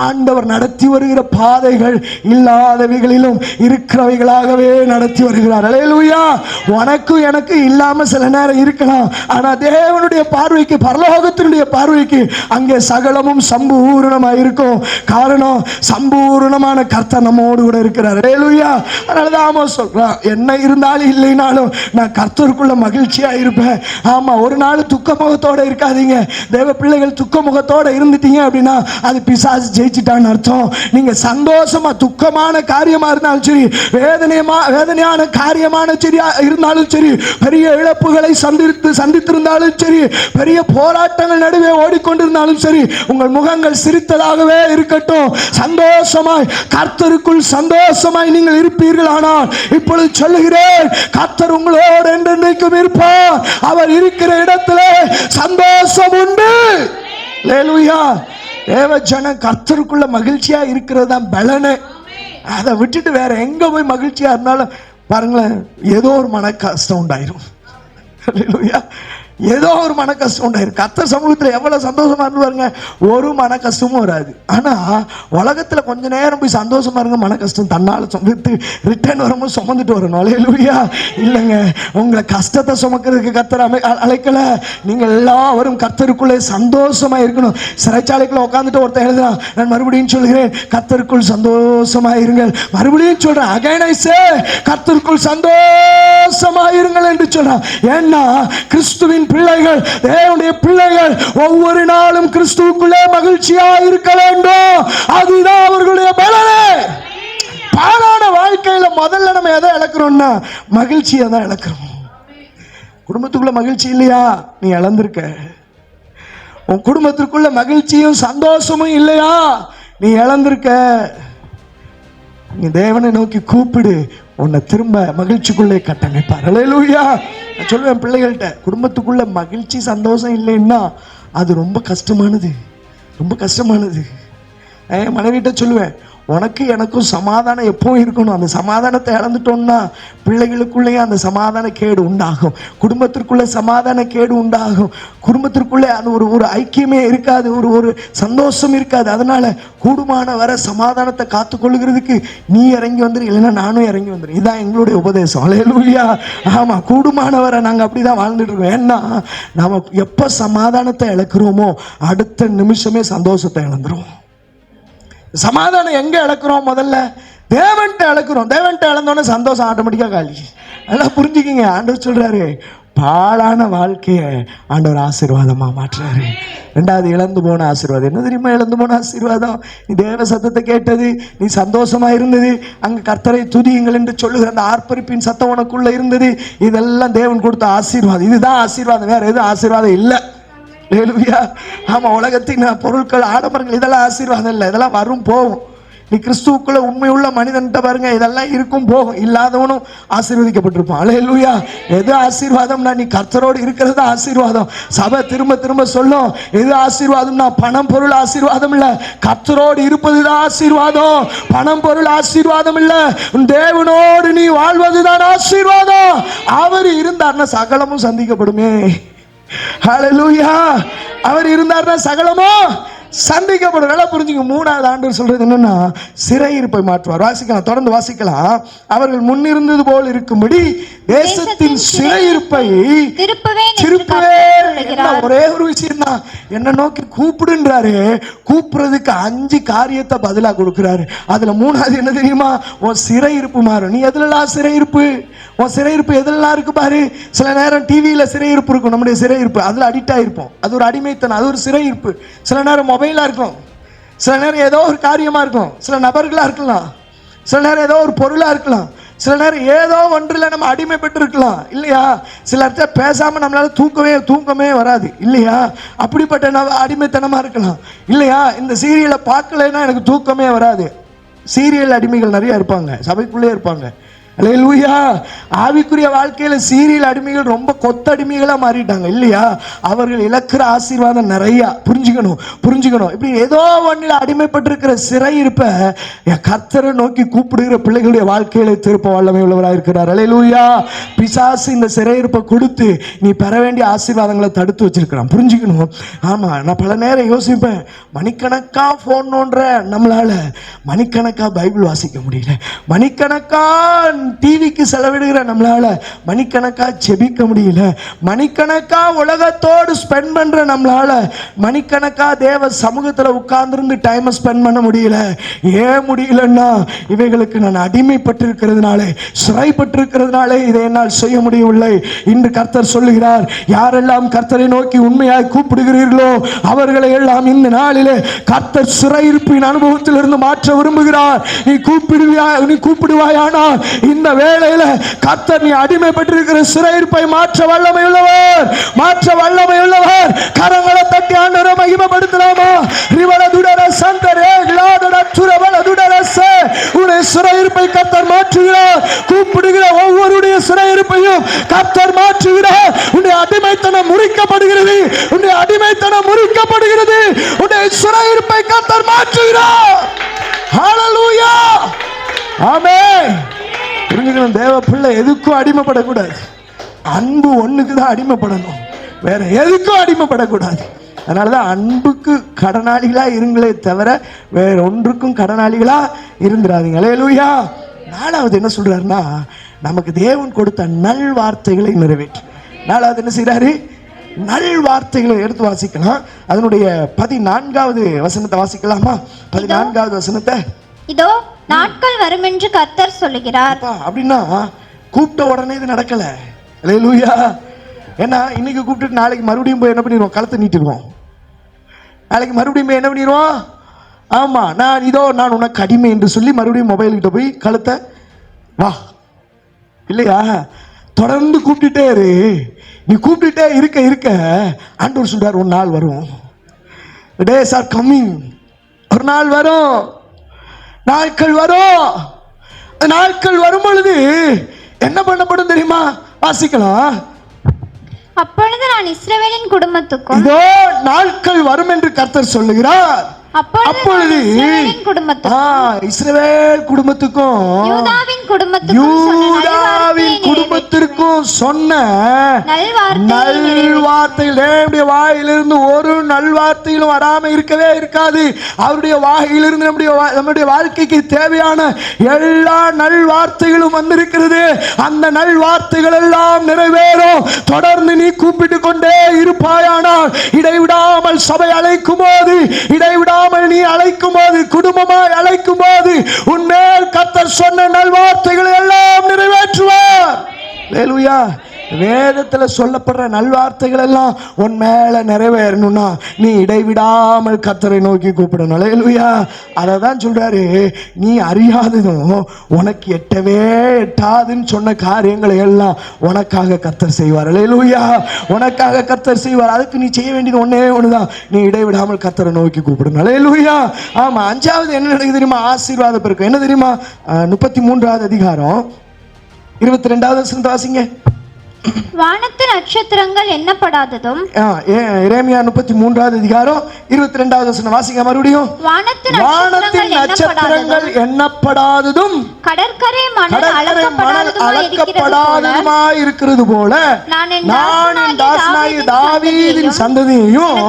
ஆண்டவர் நடத்தி வருகிற பாதைகள் இல்லாதவைகளிலும் இருக்கிறவைகளாகவே நடத்தி வருகிறார். அல்லேலூயா. உனக்கும் எனக்கு இல்லாம சில நேரம் இருக்கலாம், ஆனா தேவனுடைய பார்வைக்கு, பரலோகத்தினுடைய பார்வைக்கு அங்கே சகலமும் சம்பூரணமாக இருக்கும். காரணம், சம்பூரணமான கர்த்தர் நம்மோடு கூட இருக்கிறார். அல்லேலூயா. அதனாலதான் ஆமோஸ் சொல்றான், என்ன இருந்தாலும் இல்லைனாலும் நான் கர்த்தருக்குள்ள மகிழ்ச்சியா இருப்பேன். ஆமா, ஒரு நாள் துக்க முகத்தோட இருக்காதீங்க. தேவ பிள்ளைகள் துக்க முகத்தோட இருந்துட்டீங்க அப்படின்னா அது பிசாசு ஜெயிச்சிட்டான்னு அர்த்தம். நீங்க சந்தோஷமா, துக்கமான காரியமா இருந்தாலும் சரி, வேதனையான காரியமான சரியா இருந்தாலும் சரி, பெரிய இழப்புகளை சந்தித்திருந்தாலும் சரி, பெரிய போராட்டங்கள் நடுவே ஓடிக்கொண்டிருந்தாலும் சரி, உங்கள் முகங்கள் சிரித்ததாகவே இருக்கட்டும். சந்தோஷமாய், கர்த்தருக்குள் சந்தோஷமாய் நீங்கள் இருப்பீர்கள். ஆனால் இப்பொழுது சொல்லுகிறேன், கர்த்தர் உங்களோடு என்றென்றைக்கும் இருப்பார். அவர் இருக்கிற இடத்திலே சந்தோஷம் உண்டு. அல்லேலூயா. தேவ ஜனம் கர்த்தருக்குள்ள மகிழ்ச்சியா இருக்கிறது தான் பலனே. அதை விட்டுட்டு வேற எங்க போய் மகிழ்ச்சியா இருந்தாலும் பாருங்களேன், ஏதோ ஒரு மன கஷ்டம் உண்டாயிரும். அல்லேலூயா. ஏதோ ஒரு மன கஷ்டம் உண்டாயிரும். கர்த்தர் சமூகத்தில் எவ்வளவு சந்தோஷமா இருந்து பாருங்க, ஒரு மன கஷ்டமும் வராது. ஆனா உலகத்துல கொஞ்ச நேரம் போய் சந்தோஷமா இருங்க, மன கஷ்டம் தன்னால சுமந்து ரிட்டர்ன் வரும்போது சுமந்துட்டு வரணும். அல்லேலூயா. இல்லைங்க, உங்களை கஷ்டத்தை சுமக்கிறதுக்கு கர்த்தர் அழைக்கல. நீங்கள் எல்லாரும் கர்த்தருக்குள்ளே சந்தோஷமா இருக்கணும். சிறைச்சாலைக்குள்ள உட்காந்துட்டு ஒருத்தர் எழுதுறான், நான் மறுபடியும் சொல்கிறேன், கர்த்தருக்குள் சந்தோஷமா இருங்கள். மறுபடியும் சொல்றேன், அகைன் ஐ சே, கர்த்தருக்குள் சந்தோஷமா இருங்கள் என்று சொல்றான். ஏன்னா கிறிஸ்துவின் பிள்ளைகள், தேவனுடைய பிள்ளைகள் ஒவ்வொரு நாளும் கிறிஸ்துவுக்குள்ளே மகிழ்ச்சியா இருக்க வேண்டும். அதுதான் அவர்களுடைய பலனே. பாழான வாழ்க்கையில முதல்ல நம்ம எதை இழக்கிறோம்னா மகிழ்ச்சியை தான் இழக்கிறோம். குடும்பத்துக்குள்ள மகிழ்ச்சி இல்லையா, நீ இழந்திருக்க. உன் குடும்பத்திற்குள்ள மகிழ்ச்சியும் சந்தோஷமும் இல்லையா? நீ இழந்திருக்க. நீ தேவனை நோக்கி கூப்பிடு, உன்னை திரும்ப மகிழ்ச்சிக்குள்ளே கட்டமைப்பார். அல்லேலூயா. நான் சொல்லுவேன் பிள்ளைகள்கிட்ட, குடும்பத்துக்குள்ள மகிழ்ச்சி சந்தோஷம் இல்லைன்னா அது ரொம்ப கஷ்டமானது, ரொம்ப கஷ்டமானது. மனைவிட்ட சொல்லுவேன், உனக்கு எனக்கும் சமாதானம் எப்பவும் இருக்கணும். அந்த சமாதானத்தை இழந்துட்டோம்னா பிள்ளைகளுக்குள்ளேயே அந்த சமாதான கேடு உண்டாகும், குடும்பத்திற்குள்ளே சமாதான கேடு உண்டாகும், குடும்பத்திற்குள்ளே அது ஒரு ஐக்கியமே இருக்காது, ஒரு சந்தோஷம் இருக்காது. அதனால கூடுமான வர சமாதானத்தை காத்துக்கொள்ளுகிறதுக்கு நீ இறங்கி வந்துரு, இல்லைன்னா நானும் இறங்கி வந்துடும். இதுதான் எங்களுடைய உபதேசம். அல்லேலூயா. ஆமாம், கூடுமான வர நாங்கள் அப்படி தான் வாழ்ந்துட்டு இருக்கோம். ஏன்னா நம்ம எப்போ சமாதானத்தை இழக்கிறோமோ அடுத்த நிமிஷமே சந்தோஷத்தை இழந்துருவோம். சமாதானம் எங்க இழக்கிறோம்? முதல்ல தேவன்கிட்ட இழக்கிறோம். தேவன்கிட்ட இழந்தோன்னே சந்தோஷம் ஆட்டோமேட்டிக்காக காலி. அதெல்லாம் புரிஞ்சுக்கிங்க. ஆண்டவர் சொல்றாரு, பாழான வாழ்க்கையை ஆண்டவர் ஆசீர்வாதமா மாற்றுறாரு. ரெண்டாவது, இழந்து போன ஆசீர்வாதம் என்ன தெரியுமா? இழந்து போன ஆசீர்வாதம், நீ தேவ சத்தத்தை கேட்டது, நீ சந்தோஷமா இருந்தது, அங்க கர்த்தரை துதியுங்கள் என்று சொல்லுகிற அந்த ஆர்ப்பரிப்பின் சத்தம் உனக்குள்ள இருந்தது. இதெல்லாம் தேவன் கொடுத்த ஆசீர்வாதம். இதுதான் ஆசீர்வாதம், வேற எதுவும் ஆசீர்வாதம் இல்லை. ஆமா, உலகத்தின் பொருட்கள், ஆடம்பரங்கள் இதெல்லாம் ஆசீர்வாதம் இல்லை. இதெல்லாம் வரும் போகும். நீ கிறிஸ்துவுக்குள்ள உண்மையுள்ள மனிதன்ட்ட பாருங்க, இதெல்லாம் இருக்கும் போகும். இல்லாதவனும் ஆசீர்வதிக்கப்பட்டிருப்பான். அல்லேலூயா. எது ஆசீர்வாதம்னா நீ கர்த்தரோடு இருக்கிறது ஆசீர்வாதம். சபை திரும்ப திரும்ப சொல்லும், எது ஆசீர்வாதம்னா பணம் பொருள் ஆசீர்வாதம் இல்ல, கர்த்தரோடு இருப்பதுதான் ஆசீர்வாதம். பணம் பொருள் ஆசீர்வாதம் இல்ல, தேவனோடு நீ வாழ்வதுதான் ஆசீர்வாதம். அவர் இருந்தார்னா சகலமும் சந்திக்கப்படுமே. ஹல்லேலூயா. அவர் இருந்தார்னா சகலமோ சந்திக்கப்படும். நல்லா புரிஞ்சுங்க. மூணாவது ஆண்டவர் சொல்றது என்னன்னா, சிறையிருப்பை மாற்றுவார். வாசிக்கலாம், தொடர்ந்து வாசிக்கலாம். அவர்கள் முன்னிருந்தது போல் இருக்கும்படி தேசத்தின் சிறையிருப்பை திருப்பவே. ஒரே ஒரு விஷயம் தான், என்ன நோக்கி கூப்பிடுன்றாரு. கூப்பிடுறதுக்கு 5 காரியத்தை பதிலா கொடுக்கிறாரு. அதுல மூணாவது என்ன தெரியுமா? உன் சிறையிருப்பு மாறும். நீ எதுலாம் சிறையிருப்பு, உன் சிறையிருப்பு எதெல்லாம் இருக்கு பாரு. சில நேரம் டிவியில சிறையிருப்பு இருக்கும், நம்முடைய சிறையிருப்பு, அதுல அடிக்ட் ஆயிருப்போம், அது ஒரு அடிமைத்தனம், அது ஒரு சிறையிருப்பு. சில நேரம் மொபைலா இருக்கும், சில நேரம் ஏதோ ஒரு காரியமா இருக்கும், சில நபர்களா இருக்கலாம், சில நேரம் ஏதோ ஒரு பொருளா இருக்கலாம், சில நேரம் ஏதோ ஒன்றில் நம்ம அடிமைப்பட்டு இருக்கலாம் இல்லையா? சிலர்கிட்ட பேசாம நம்மளால தூக்கமே வராது இல்லையா? அப்படிப்பட்ட அடிமைத்தனமா இருக்கலாம் இல்லையா? இந்த சீரியலை பார்க்கலைன்னா எனக்கு தூக்கமே வராது. சீரியல் அடிமைகள் நிறைய இருப்பாங்க, சபைக்குள்ளே இருப்பாங்க. அல்லேலூயா. ஆவிக்குரிய வாழ்க்கையில சீரியல் அடிமைகள் ரொம்ப கொத்தடிமைகளா மாறிட்டாங்க இல்லையா? அவர்கள் இழக்கிற ஆசீர்வாதம் நிறைய. புரிஞ்சுக்கணும். இப்படி ஏதோ ஒன்றில் அடிமைப்பட்டிருக்கிற சிறையிருப்ப கர்த்தரை நோக்கி கூப்பிடுகிற பிள்ளைகளுடைய வாழ்க்கையில திருப்ப வல்லமை உள்ளவராக இருக்கிறார். அல்லேலூயா. பிசாசு இந்த சிறையிருப்பை கொடுத்து நீ பெற வேண்டிய ஆசீர்வாதங்களை தடுத்து வச்சிருக்கிறான். புரிஞ்சுக்கணும். ஆமா, நான் பல நேரம் யோசிப்பேன், மணிக்கணக்கா போன் நோன்ற நம்மளால மணிக்கணக்கா பைபிள் வாசிக்க முடியல, மணிக்கணக்கா டிவிக்கு செலவிடுகிற நம்மளால மணிக்கணக்கா ஜெபிக்க முடியல, மணிக்கணக்கா உலகத்தோடு ஸ்பெண்ட் பண்ற நம்மளால மணிக்கணக்கா தேவ சமூகத்துல உட்கார்ந்து டைம் ஸ்பெண்ட் பண்ண முடியல. ஏன் முடியலன்னா, இவைகளுக்கு நான் அடிமைப்பட்டிருக்கிறதுனாலே, சிறைப்பட்டிருக்கிறதுனாலே இதை என்னால் செய்ய முடியவில்லை. இன்று கர்த்தர் சொல்லுகிறார், யாரெல்லாம் கர்த்தரை நோக்கி உண்மையாய் கூப்பிடுகிறீர்களோ அவர்களை எல்லாம் இந்த நாளிலே கர்த்தர் சிறையிருப்பின் அனுபவத்திலிருந்து மாற்ற விரும்புகிறார். நீ கூப்பிடுவாயானால் இந்த வேளையில கர்த்தர் நீ அடிமைப்பட்டிருக்கிற சிறையிருப்பை மாற்ற வல்லமை உள்ளவர். கரங்களை தட்டி ஆண்டவரை மகிமைப்படுத்தலாமா? உன்னுடைய சிறையிருப்பை கர்த்தர் மாற்றுகிறார். கூப்பிடுகிற ஒவ்வொருடைய சிறையிருப்பையும் கர்த்தர் மாற்றுகிறார். உன்னுடைய அடிமைத்தனம் முறிக்கப்படுகிறது, உன்னுடைய சிறையிருப்பை கர்த்தர் மாற்றுகிறார். ஹல்லேலூயா. ஆமென். புரிஞ்சுக்கணும், தேவ பிள்ளை எதுக்கும் அடிமைப்படக்கூடாது. அன்பு ஒண்ணுக்கு தான் அடிமைப்படணும், வேற எதுக்கும் அடிமைப்படக்கூடாது. அதனாலதான் அன்புக்கு கடனாளிகளா இருங்களே தவிர வேற ஒன்றுக்கும் கடனாளிகளா இருந்துடாதீங்க. அல்லேலூயா. நாலாவது என்ன சொல்றாருன்னா, நமக்கு தேவன் கொடுத்த நல் வார்த்தைகளை நிறைவேற்று. நாலாவது என்ன செய்யறாரு? நல் வார்த்தைகளை எடுத்து வாசிக்கலாம். அதனுடைய 14வது வசனத்தை வாசிக்கலாமா? 14வது வசனத்தை. இதோ நாட்கள் வரும் என்று கர்த்தர் சொல்லுகிறார். அப்படின்னா கூப்பிட்ட உடனே இது நடக்கல. அல்லேலூயா. ஏன்னா இன்னைக்கு கூப்பிட்டு நாளைக்கு மறுபடியும் போய் என்ன பண்ணிடுவோம்? களத்தை நீட்டிடுவோம். நாளைக்கு மறுபடியும் போய் என்ன பண்ணிடுவோம்? ஆமா, நான் உனக்கு அடிமை என்று சொல்லி மறுபடியும் மொபைல் கிட்ட போய் கழுத்தை வா இல்லையா? தொடர்ந்து கூப்பிட்டுட்டே இரு. நீ கூப்பிட்டுட்டே இருக்க ஆண்டவர் சொல்றார், ஒரு நாள் வரும். days are coming. ஒரு நாள் வரும், நாட்கள் வரும். நாட்கள் வரும் பொழுது என்ன பண்ணப்படும் தெரியுமா? வாசிக்கலாம். அப்பொழுது நான் இஸ்ரவேலின் குடும்பத்துக்கும் இதோ நாட்கள் வரும் என்று கர்த்தர் சொல்லுகிறார். அப்பொழுது இஸ்ரவேல் குடும்பத்துக்கும் யூதாவின் குடும்பத்திற்கும் சொன்ன நல்வார்த்தைகள் வாயிலிருந்து ஒரு நல்வார்த்தையிலும் வராம இருக்கவே இருக்காது. அவருடைய வாயிலிருந்து நம்முடைய வாழ்க்கைக்கு தேவையான எல்லா நல்வார்த்தைகளும் வந்திருக்கிறது. அந்த நல்வார்த்தைகள் எல்லாம் நிறைவேறும். தொடர்ந்து நீ கூப்பிட்டு கொண்டே இருப்பாயானால், இடைவிடாமல் சபை அழைக்கும் போது, இடைவிடாமல் நீ அழைக்கும் போது, குடும்பமாய் அழைக்கும் போது, உன்மேல் கர்த்தர் சொன்ன நல்வார்த்தைகளை எல்லாம் நிறைவேற்றுவார். அல்லேலூயா. வேதத்துல சொல்லப்படுற நல்வார்த்தைகள் எல்லாம் உன் மேல நிறைவேறணும்னா நீ இடைவிடாமல் கர்த்தரை நோக்கி கூப்பிடணும். அல்லேலூயா. அதை தான் சொல்றாரு, நீ அறியாததும் உனக்கு எட்டவே எட்டாதுன்னு சொன்ன காரியங்களை எல்லாம் உனக்காக கர்த்தர் செய்வார். அல்லேலூயா. உனக்காக கர்த்தர் செய்வார். அதுக்கு நீ செய்ய வேண்டியது ஒன்னே ஒண்ணுதான், நீ இடைவிடாமல் கர்த்தரை நோக்கி கூப்பிடணும். அல்லேலூயா. ஆமா. அஞ்சாவது என்ன நடக்குது தெரியுமா? ஆசீர்வாத பெருக்கம். என்ன தெரியுமா? 33வது அதிகாரம் 22வது வசனத்தை வாசிங்க. வானத்து நட்சத்திரங்கள் எண்ணப்படாததும். எரேமியா 33வது அதிகாரம் 22வது வசனம் வாசிங்க மறுபடியும். வானத்து நட்சத்திரங்கள் எண்ணப்படாததும் கடற்கரை மணல் அளக்கப்படாததுமாய் இருக்கிறது போல நான் என் தாசனாகிய தாவீதின் சந்ததியையும்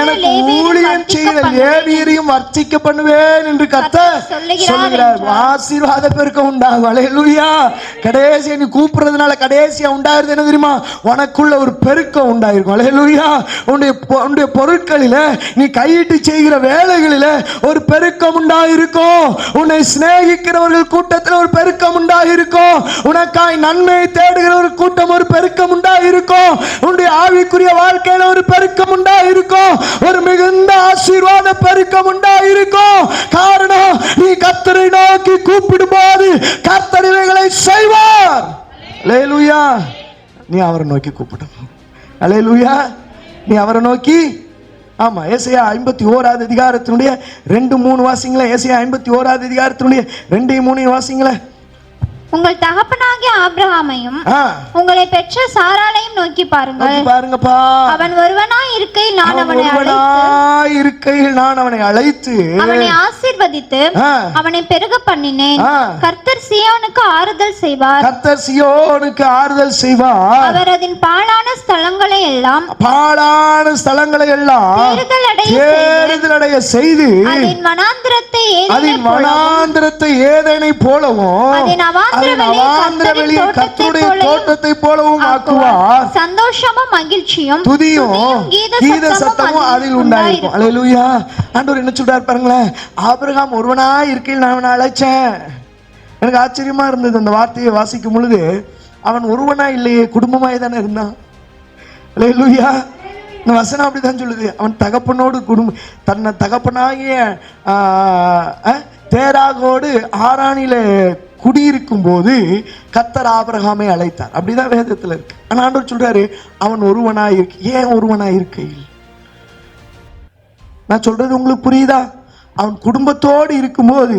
எனக்கு ஊழியம் செய்கிற லேவியரையும் வர்ச்சிக்க பண்ணுவேன் என்று கர்த்தர் சொல்கிறார். ஆசீர்வாத பெருக்கம் உண்டாகும். அல்லேலூயா. கடைசியா நீ கூப்பிடுறதுனால கடைசியா உண்டாகிறது என்ன தெரியுமா? உனக்குள்ள ஒரு பெருக்கம் உண்டாயிருக்கும். அல்லேலூயா. உன்னுடைய பொருட்களில, நீ கையிட்டு செய்கிற வேலைகளில ஒரு பெருக்கம் உண்டாயிருக்கும். உன்னை சிநேகிக்கிறவர்கள் கூட்டத்தில் ஒரு பெருக்கம் உண்டாயிருக்கும். உனக்காய் நன்மை தேடுகிற ஒரு கூட்டம், ஒரு பெருக்கம் உண்டாயிருக்கும். உன்னுடைய ஆவிக்குரிய வாழ்க்கையில ஒரு பெருக்கம் உண்டாயிருக்கும். ஒரு மிகுந்த ஆசீர்வாத பெருக்கம் உண்டாயிருக்கும். காரணம், நீ கர்த்தரை நோக்கி கூப்பிடும் போது கர்த்தர் இவைகளை செய்வார். அல்லேலூயா. நீ அவரை நோக்கி கூப்பிடணும். அல்லேலூயா. நீ அவரை நோக்கி. ஆமா. ஏசாயா 51வது அதிகாரத்தினுடைய 2-3 வாசிங்களே. ஏசாயா 51வது அதிகாரத்தினுடைய 2-3 வாசிங்களே. உங்கள் தகப்பனாகிய ஆபிரகாமையும் உங்களை பெற்ற சாராளையும் நோக்கி பாருங்கள். பாருங்கப்பா. அவன் ஒருவனாய் இருக்கையில் நான் அவனை அழைத்து அவனை ஆசீர்வதித்து அவனை பெருக பண்ணினேன். கர்த்தர் சீயோனுக்கு ஆறுதல் செய்வார். கர்த்தர் சீயோனுக்கு ஆறுதல் செய்வார். அவர் அதன் பாழான ஸ்தலங்களை எல்லாம் தேறுதலடைய செய்து அதன் வனாந்திரத்தை ஏதேனை போலவும் கர்த்தருடைய தோட்டத்தை போலவும் ஆக்குவார். சந்தோஷமும் மகிழ்ச்சியும் துதியும் கீத சத்தமும் அதில் உண்டாயிருக்கும். அல்லேலூயா. ஆண்டவர் என்ன சொல்றார் பாருங்களேன். ஆபிரகாம் ஒருவனாய் இருக்கையில் நான் அவனை அழைச்சேன். எனக்கு ஆச்சரியமா இருந்தது அந்த வார்த்தையை வாசிக்கும் பொழுது. அவன் ஒருவனா இல்லையே, குடும்பமாய் தானே இருந்தான். அல்லேலூயா. இந்த வசனம் அப்படிதான் சொல்லுது. அவன் தகப்பனோடு தன்னை தகப்பனாகிய தேராகோடு ஆரானில குடியிருக்கும் போது கர்த்தர் ஆபிரகாமை அழைத்தார். அப்படிதான் வேதத்துல இருக்கு. ஆனா ஆண்டவர் சொல்றாரு, அவன் ஒருவனாய் இருக்கு. ஏன் ஒருவனாய் இருக்கையில்? நான் சொல்றது உங்களுக்கு புரியுதா? அவன் குடும்பத்தோடு இருக்கும்போது,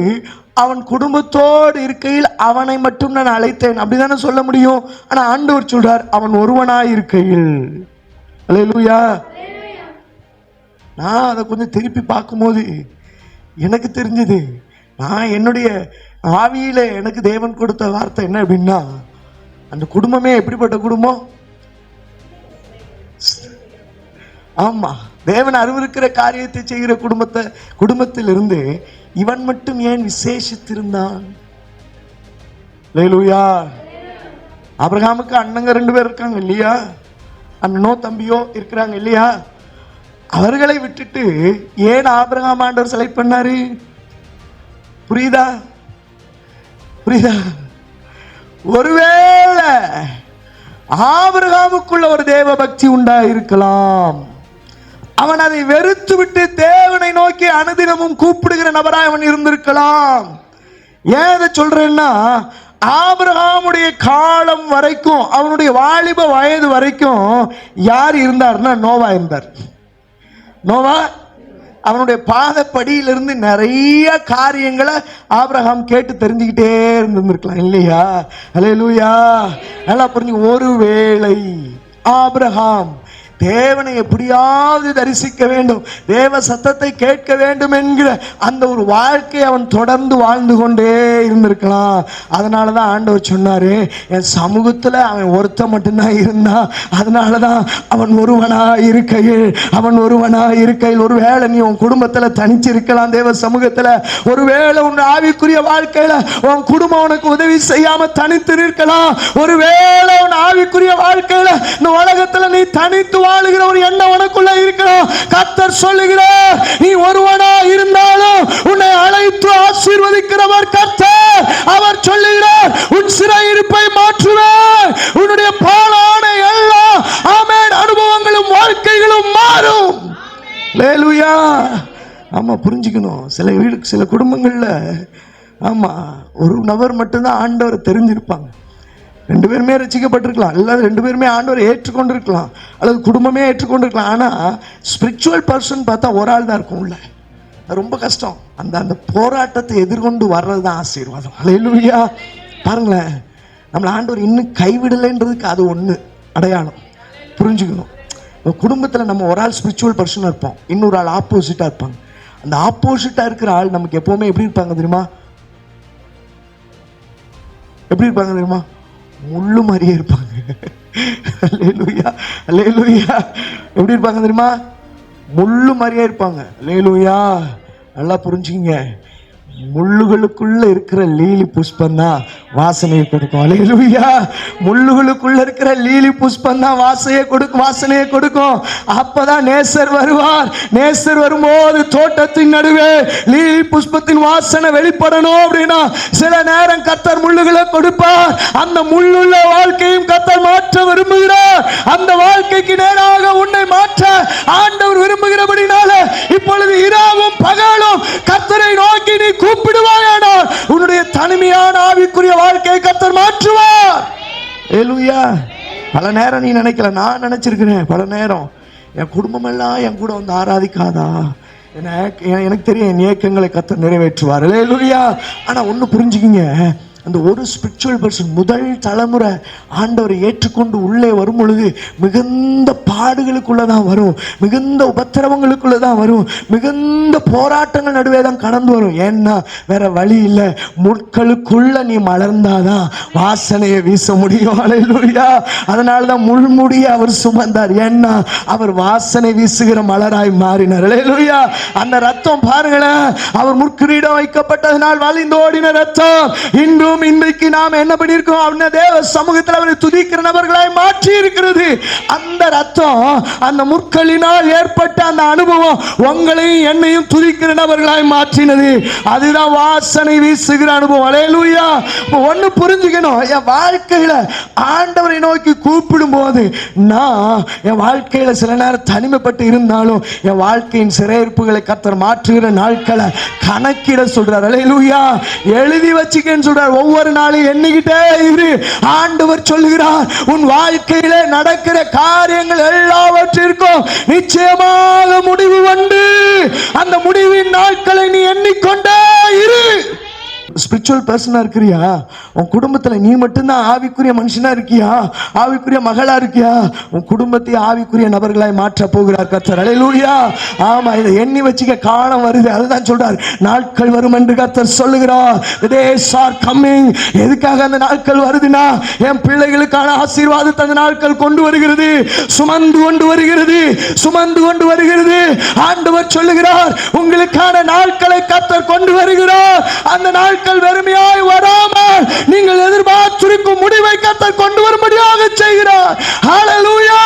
அவன் குடும்பத்தோடு இருக்கையில் அவனை மட்டும் நான் அழைத்தேன், அப்படிதானே சொல்ல முடியும். ஆனா ஆண்டவர் சொல்றார், அவன் ஒருவனாய் இருக்கையில். அல்லேலூயா. நான் அதை கொஞ்சம் திருப்பி பார்க்கும்போது எனக்கு தெரிஞ்சது, நான் என்னுடைய ஆவியில எனக்கு தேவன் கொடுத்த வார்த்தை என்ன அப்படின்னா, அந்த குடும்பமே எப்படிப்பட்ட குடும்பம்? ஆமா. தேவன் அறிவிருக்கிற காரியத்தை செய்கிற குடும்பத்தில் இருந்து இவன் மட்டும் ஏன் விசேஷித்திருந்தான்? அல்லேலூயா. ஆபிரகாமுக்கு அண்ணங்க 2 பேர் இருக்காங்க இல்லையா? அண்ணனோ தம்பியோ இருக்கிறாங்க இல்லையா? அவர்களை விட்டுட்டு ஏன் ஆபிரகாம் ஆண்டவர் செலக்ட் பண்ணாரு? புரியுதா? ஒருவேளை ஆபிரகாமுக்குள்ள ஒரு தேவ பக்தி உண்டா இருக்கலாம். அவன் அதை வெறுத்து விட்டு தேவனை நோக்கி அனுதினமும் கூப்பிடுகிற நபராய் அவன் இருந்திருக்கலாம். ஏன் இதை சொல்றேன்னா, ஆபிரகாமுடைய காலம் வரைக்கும், அவனுடைய வாலிப வயது வரைக்கும் யார் இருந்தார்னா நோவா இருந்தார். நோவா அவனுடைய பாதப்படியிலிருந்து நிறைய காரியங்களை ஆபிரகாம் கேட்டு தெரிஞ்சுக்கிட்டே இருந்திருக்கலாம் இல்லையா? அல்லேலூயா. நல்லா புரிஞ்சு, ஒருவேளை ஆபிரகாம் தேவனை எப்படியாவது தரிசிக்க வேண்டும், தேவ சத்தத்தை கேட்க வேண்டும் என்கிற அந்த ஒரு வாழ்க்கையை அவன் தொடர்ந்து வாழ்ந்து கொண்டே இருந்திருக்கலாம். அதனாலதான் ஆண்டவர் சொன்னாரு, என் சமூகத்துல அவன் ஒருத்த மட்டும்தான் இருந்தான், அதனாலதான் அவன் ஒருவனா இருக்கையில் ஒருவேளை நீ உன் குடும்பத்துல தனிச்சு இருக்கலாம், தேவ சமூகத்துல ஒருவேளை உன் ஆவிக்குரிய வாழ்க்கையில உன் குடும்பம் உனக்கு உதவி செய்யாம தனித்து இருக்கலாம், ஒருவேளை உன் ஆவிக்குரிய வாழ்க்கையில இந்த உலகத்துல நீ தனித்து வாழுகிற ஒரு எண்ணம் உனக்குள்ள இருக்கணும். கர்த்தர் சொல்லுகிறார், நீ ஒருவனா இருந்தாலும் உன்னை அழைத்து ஆசீர்வதிக்கிறவர் கர்த்தர். அவர் சொல்லுகிறார், உன் சிறையிருப்பை மாற்றுவேன், உன்னுடைய பாழான எல்லா ஆமென் அனுபவங்களும் வாழ்க்கைகளும் மாறும். அல்லேலூயா. ஆமா, புரிஞ்சுக்கணும். சில குடும்பங்கள்ல ஆமா ஒரு நபர் மட்டும்தான் ஆண்டவரை தெரிஞ்சிருப்பாங்க. 2 பேருமே ரசிக்கப்பட்டிருக்கலாம், அல்லது 2 பேருமே ஆண்டவரை ஏற்றுக்கொண்டிருக்கலாம், அல்லது குடும்பமே ஏற்றுக்கொண்டிருக்கலாம். ஆனால் ஸ்பிரிச்சுவல் பர்சன் பார்த்தா ஒரு ஆள் தான் இருக்கும் உள்ள. அது ரொம்ப கஷ்டம். அந்த போராட்டத்தை எதிர்கொண்டு வர்றது தான் ஆசீர்வாதம். அல்லேலூயா. பாருங்களேன், நம்மளை ஆண்டவர் இன்னும் கைவிடலைன்றதுக்கு அது ஒன்று அடையாளம். புரிஞ்சுக்கணும். குடும்பத்தில் நம்ம ஒரு ஆள் ஸ்பிரிச்சுவல் பர்சனாக இருப்போம், இன்னொரு ஆள் ஆப்போசிட்டாக இருப்பாங்க. அந்த ஆப்போசிட்டாக இருக்கிற ஆள் நமக்கு எப்போவுமே எப்படி இருப்பாங்க தெரியுமா? முள்ளு மாதிரியே இருப்பாங்க. அல்லேலூயா, அல்லேலூயா. எப்படி இருப்பாங்க தெரியுமா? முள்ளு மாதிரியே இருப்பாங்க. அல்லேலூயா. நல்லா புரிஞ்சுங்க, முள்ளுகளுக்குள்ள இருக்கிற லீலி புஷ்பம் தான் வாசனையை கொடுக்கும். அல்லேலூயா. முள்ளுகளுக்குள்ள இருக்கிற லீலி புஷ்பம் தான் வாசனையை கொடுக்கும். அப்பதான் நேசர் வருவார். நேசர் வரும்போது தோட்டத்தின் நடுவே லீலி புஷ்பத்தின் வாசனை வெளிப்படணும் அப்படின்னா சில நேரம் கர்த்தர் முள்ளுகளை கொடுப்பார். அந்த முள்ளுள்ள வாழ்க்கையும் கர்த்தர் மாற்ற விரும்புகிறார். அந்த வாழ்க்கைக்கு நேராக உன்னை மாற்ற ஆண்டவர் விரும்புகிறபடினால இப்பொழுது இரவும் பகலும் கர்த்தரை நோக்கி நீ கூப்பிடுவாயானால் உன்னுடைய தனிமையான ஆவிக்குரிய வாழ்க்கையை கர்த்தர் மாற்றுவார். அல்லேலூயா. பல நேரம் நீ நினைக்கல, நான் நினைச்சிருக்கிறேன். பல நேரம் என் குடும்பம் எல்லாம் என் கூட வந்து ஆராதிக்காதா, எனக்கு தெரியும் என் ஏக்கங்களை கர்த்தர் நிறைவேற்றுவார். அல்லேலூயா. ஆனா ஒண்ணு புரிஞ்சுக்கிங்க, அந்த ஒரு ஸ்பிரிச்சுவல் பர்சன் முதல் தலைமுறை ஆண்டவரை ஏற்றுக்கொண்டு உள்ளே வரும் பொழுது மிகுந்த பாடுகளுக்குள்ளதான் வரும், மிகுந்த உபத்திரவங்களுக்குள்ளதான் வரும், மிகுந்த போராட்டங்கள் நடுவே தான் கடந்து வரும். ஏன்னா வேற வழி இல்லை. முட்களுக்குள்ள நீ மலர்ந்தாதான் வாசனையை வீச முடியும். அல்லேலூயா. அதனாலதான் முள்முடியை அவர் சுமந்தார். ஏன்னா அவர் வாசனை வீசுகிற மலராய் மாறினார். அல்லேலூயா. அந்த ரத்தம் பாருங்களேன், அவர் முற்கிரீடம் வைக்கப்பட்டதனால் வழிந்து ஓடின ரத்தம் இன்றும் இன்றைக்கு நாம் என்ன பண்ணியிருக்கோம் அப்படின்னா தேவ சமூகத்தில் அவரை துதிக்கிற நபர்களாய் மாற்றி இருக்கிறது. அந்த ரத்தம், அந்த முற்களினால் ஏற்பட்ட அந்த அனுபவம் உங்களையும் என்னையும் துதிக்கிற நபர்களாய் மாற்றினது. அதுதான் வாசனை வீசுகிற அனுபவம். அல்லேலூயா. ஒன்னு புரிஞ்சுக்கணும், என் வாழ்க்கையில ஆண்டவரை நோக்கி கூப்பிடும் போது நான் என் வாழ்க்கையில சில நேரம் தனிமைப்பட்டு இருந்தாலும் என் வாழ்க்கையின் சிறையிருப்புகளை கர்த்தர் மாற்றுகிற நாட்களை கணக்கிட சொல்றார். அல்லேலூயா. எழுதி வச்சுக்கன்னு சொல்றார். ஒவ்வொரு நாளும் எண்ணிக்கிட்டே இரு. ஆண்டவர் சொல்லுகிறார், உன் வாழ்க்கையிலே நடக்கிற காரியங்கள் எல்லாவற்றிற்கும் நிச்சயமாக முடிவு உண்டு. அந்த முடிவின் நாட்களை நீ எண்ணிக்கொண்டே இரு. ஸ்பிரிச்சுவல் பர்சனா இருக்கிறியா? உன் குடும்பத்துல நீ மட்டும்தான் ஆவிக்குரிய மனுஷனா இருக்கியா? ஆவிக்குரிய மகளா இருக்கியா? உன் குடும்பத்தை ஆவிக்குரிய நபர்களாய் மாற்ற போகிறார் கர்த்தர். அல்லேலூயா. ஆமா, இதை எண்ணி வச்சுக்க, காலம் வருது. அதுதான் சொல்றார், நாட்கள் வரும் என்று கர்த்தர் சொல்லுகிறார். The days are coming. எதுக்காக அந்த நாட்கள் வருதுன்னா என் பிள்ளைகளுக்கான ஆசீர்வாதத்தை அந்த நாட்கள் கொண்டு வருகிறது, சுமந்து கொண்டு வருகிறது. ஆண்டவர் சொல்லுகிறார், உங்களுக்கான நாட்களை கர்த்தர் கொண்டு வருகிறார். அந்த நாட்கள் வெறுமையாய் வராமல் நீங்கள் எதிர்பார்த்திருக்கும் முடிவை கர்த்தர் கொண்டு வரும்படியாக செய்கிறார். ஹல்லேலூயா.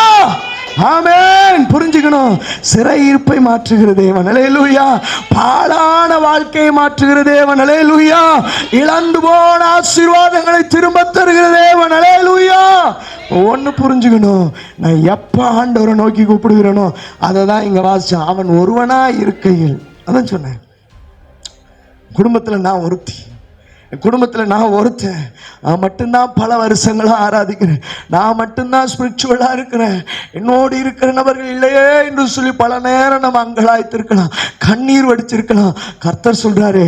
ஆமென். புரிஞ்சுக்கணும், சிறையிருப்பை மாற்றுகிற தேவன். அல்லேலூயா. பாழான வாழ்க்கையை மாற்றுகிற தேவன். அல்லேலூயா. இழந்து போன ஆசீர்வாதங்களை திரும்ப தருகிற தேவன். அல்லேலூயா. ஒன்னு புரிஞ்சுக்கணும், நான் எப்ப ஆண்டவரை நோக்கி கூப்பிடுகிறேனோ அதை தான் இங்க வாசிச்சேன். அவன் ஒருவனா இருக்கையில், அதான் சொன்னேன், குடும்பத்தில் நான் ஒருத்தி, என் குடும்பத்துல நான் ஒருத்தன், நான் மட்டும்தான் பல வருஷங்களா ஆராதிக்கிறேன், நான் மட்டும்தான் ஸ்பிரிச்சுவலா இருக்கிறேன், என்னோடு இருக்கிற நபர்கள் இல்லையே என்று சொல்லி பல நேரம் நம்ம அங்கலாய்த்திருக்கலாம், கண்ணீர் வடிச்சிருக்கலாம். கர்த்தர் சொல்றாரு,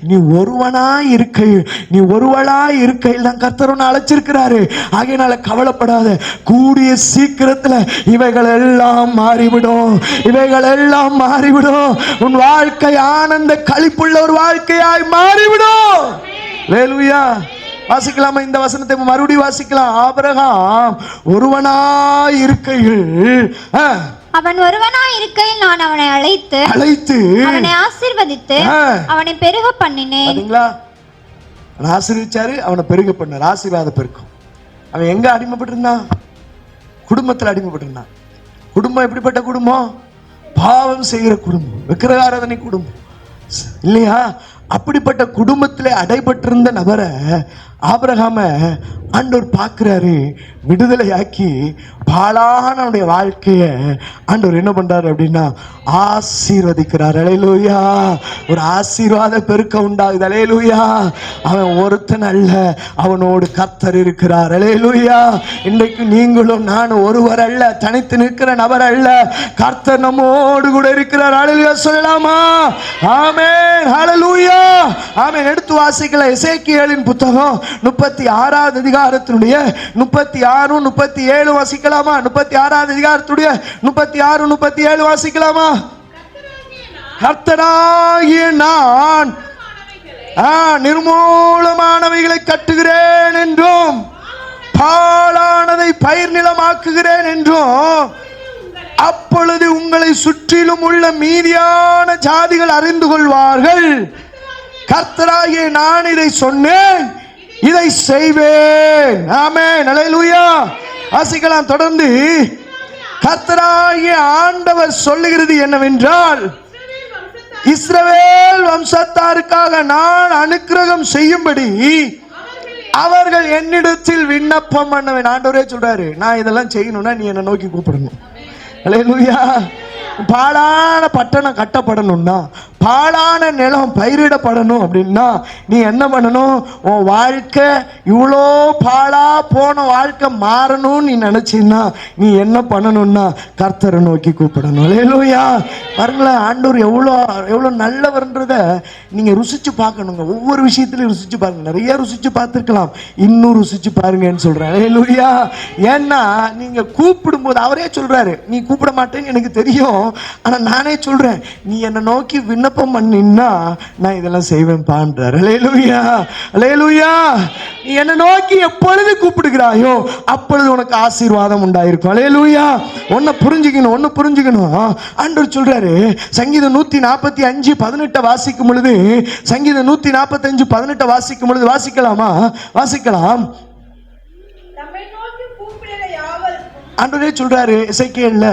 நீ ஒருவனா இருக்கையில், நீ ஒருவளா இருக்கையில் தான் கர்த்தர் உன்னை அழைச்சிருக்கிறாரு. ஆகையினால கவலைப்படாத, கூடிய சீக்கிரத்துல இவைகள் எல்லாம் மாறிவிடும், இவைகள் எல்லாம் மாறிவிடும். உன் வாழ்க்கை ஆனந்த களிப்புள்ள ஒரு வாழ்க்கையாய் மாறிவிடும். அல்லேலூயா. வாசிக்கலாமா இந்த வசனத்தை? மறுபடியும் வாசிக்கலாம். ஆபிரகாம் ஒருவனாய் இருக்கையில், அவன் ஒருவனாய் இருக்கையில் நான் அவனை அழைத்து அவனை ஆசீர்வதித்து அவனை பெருக பண்ணினேன். பாத்தீங்களா? ஆசீர்வதிச்சாரு, அவனை பெருக பண்ணார். ஆசீர்வாத பெருக்கும். அவன் எங்க அடிமைப்பட்டு இருந்தான்? குடும்பத்தில் அடிமைப்பட்டு இருந்தான். குடும்பம் எப்படிப்பட்ட குடும்பம்? பாவம் செய்கிற குடும்பம், விக்கிரக ஆராதனை குடும்பம் இல்லையா? அப்படிப்பட்ட குடும்பத்திலே அடைபட்டிருந்த நபரை ஆபிரகாம ஆண்டவர் பார்க்கிறாரு, விடுதலையாக்கி பாழான வாழ்க்கைய ஆண்டவர் என்ன பண்றாரு அப்படின்னா ஆசீர்வதிக்கிறார். அல்லேலூயா. ஒரு ஆசீர்வாத பெருக்க உண்டாகுது. அல்லேலூயா. அவன் ஒருத்தன் அல்ல, அவனோடு கர்த்தர் இருக்கிறார். அல்லேலூயா. இன்றைக்கு நீங்களும் நானும் ஒருவர் அல்ல, தனித்து நிற்கிற நபர் அல்ல, கர்த்தர் நம்மோடு கூட இருக்கிறார். அல்லேலூயா சொல்லலாமா? ஆமென். ஹல்லேலூயா. ஆமென். எடுத்து வாசிக்கலாம். எசேக்கியேலின் புத்தகம் 36வது அதிகாரத்தினுடைய 36 37 வாசிக்கலாமா? 36வது அதிகாரத்துடைய 36 37 வாசிக்கலாமா? கர்த்தராகிய நான் நிர்மூலமானவைகளை கட்டுகிறேன் என்றும் பாழானதை பயிர் நிலமாக்குகிறேன் என்றும் அப்பொழுது உங்களை சுற்றிலும் உள்ள மீதியான ஜாதிகள் அறிந்து கொள்வார்கள். கர்த்தராகிய நான் இதை சொன்னேன், இதை செய்வேன். ஆமென். அல்லேலூயா. வாசிக்கலாம் தொடர்ந்து. கர்த்தராகிய ஆண்டவர் சொல்லுகிறது என்னவென்றால், இஸ்ரவேல் வம்சத்தாருக்காக நான் அனுக்கிரகம் செய்யும்படி அவர்கள் என்னிடத்தில் விண்ணப்பம் பண்ணவேன். ஆண்டவரே சொல்றாரு, நான் இதெல்லாம் செய்யணும்னா நீ என்னை நோக்கி கூப்பிடணும். அல்லேலூயா. பாழான பட்டணம் கட்டப்படணும்னா, பாழான நிலம் பயிரிடப்படணும் அப்படின்னா நீ என்ன பண்ணணும்? உன் வாழ்க்கை இவ்வளோ பாழா போன வாழ்க்கை மாறணும்னு நீ நினைச்சின்னா நீ என்ன பண்ணணும்னா கர்த்தரை நோக்கி கூப்பிடணும். அல்லேலூயா. பாருங்களேன், ஆண்டவர் எவ்வளோ எவ்வளோ நல்லவர்ன்றத நீங்க ருசிச்சு பார்க்கணுங்க. ஒவ்வொரு விஷயத்திலையும் ருசிச்சு பாருங்க. நிறைய ருசிச்சு பார்த்துருக்கலாம், இன்னும் ருசிச்சு பாருங்கன்னு சொல்றேன். அல்லேலூயா. ஏன்னா நீங்க கூப்பிடும்போது அவரே சொல்றாரு, நீ கூப்பிட மாட்டேன்னு எனக்கு தெரியும், ஆனா நானே சொல்றேன், நீ என்னை நோக்கி விண்ணப்பம் பண்ணினா நான் இதெல்லாம் செய்வேன் பான்றார். அல்லேலூயா. அல்லேலூயா. நீ என்னை நோக்கி எப்பொழுது கூப்பிடுகிறாயோ அப்பொழுது உனக்கு ஆசீர்வாதம் உண்டாயிருக்கும். அல்லேலூயா. ஒன்னு புரிஞ்சுக்கணும். ஆண்டவர் சொல்றாரு, சங்கீதம் 145:18 வாசிக்கும் பொழுது, சங்கீதம் 145:18 வாசிக்கும் பொழுது வாசிக்கலாமா? வாசிக்கலாம். ஆண்டவரே சொல்றாரு எசேக்கியேல்ல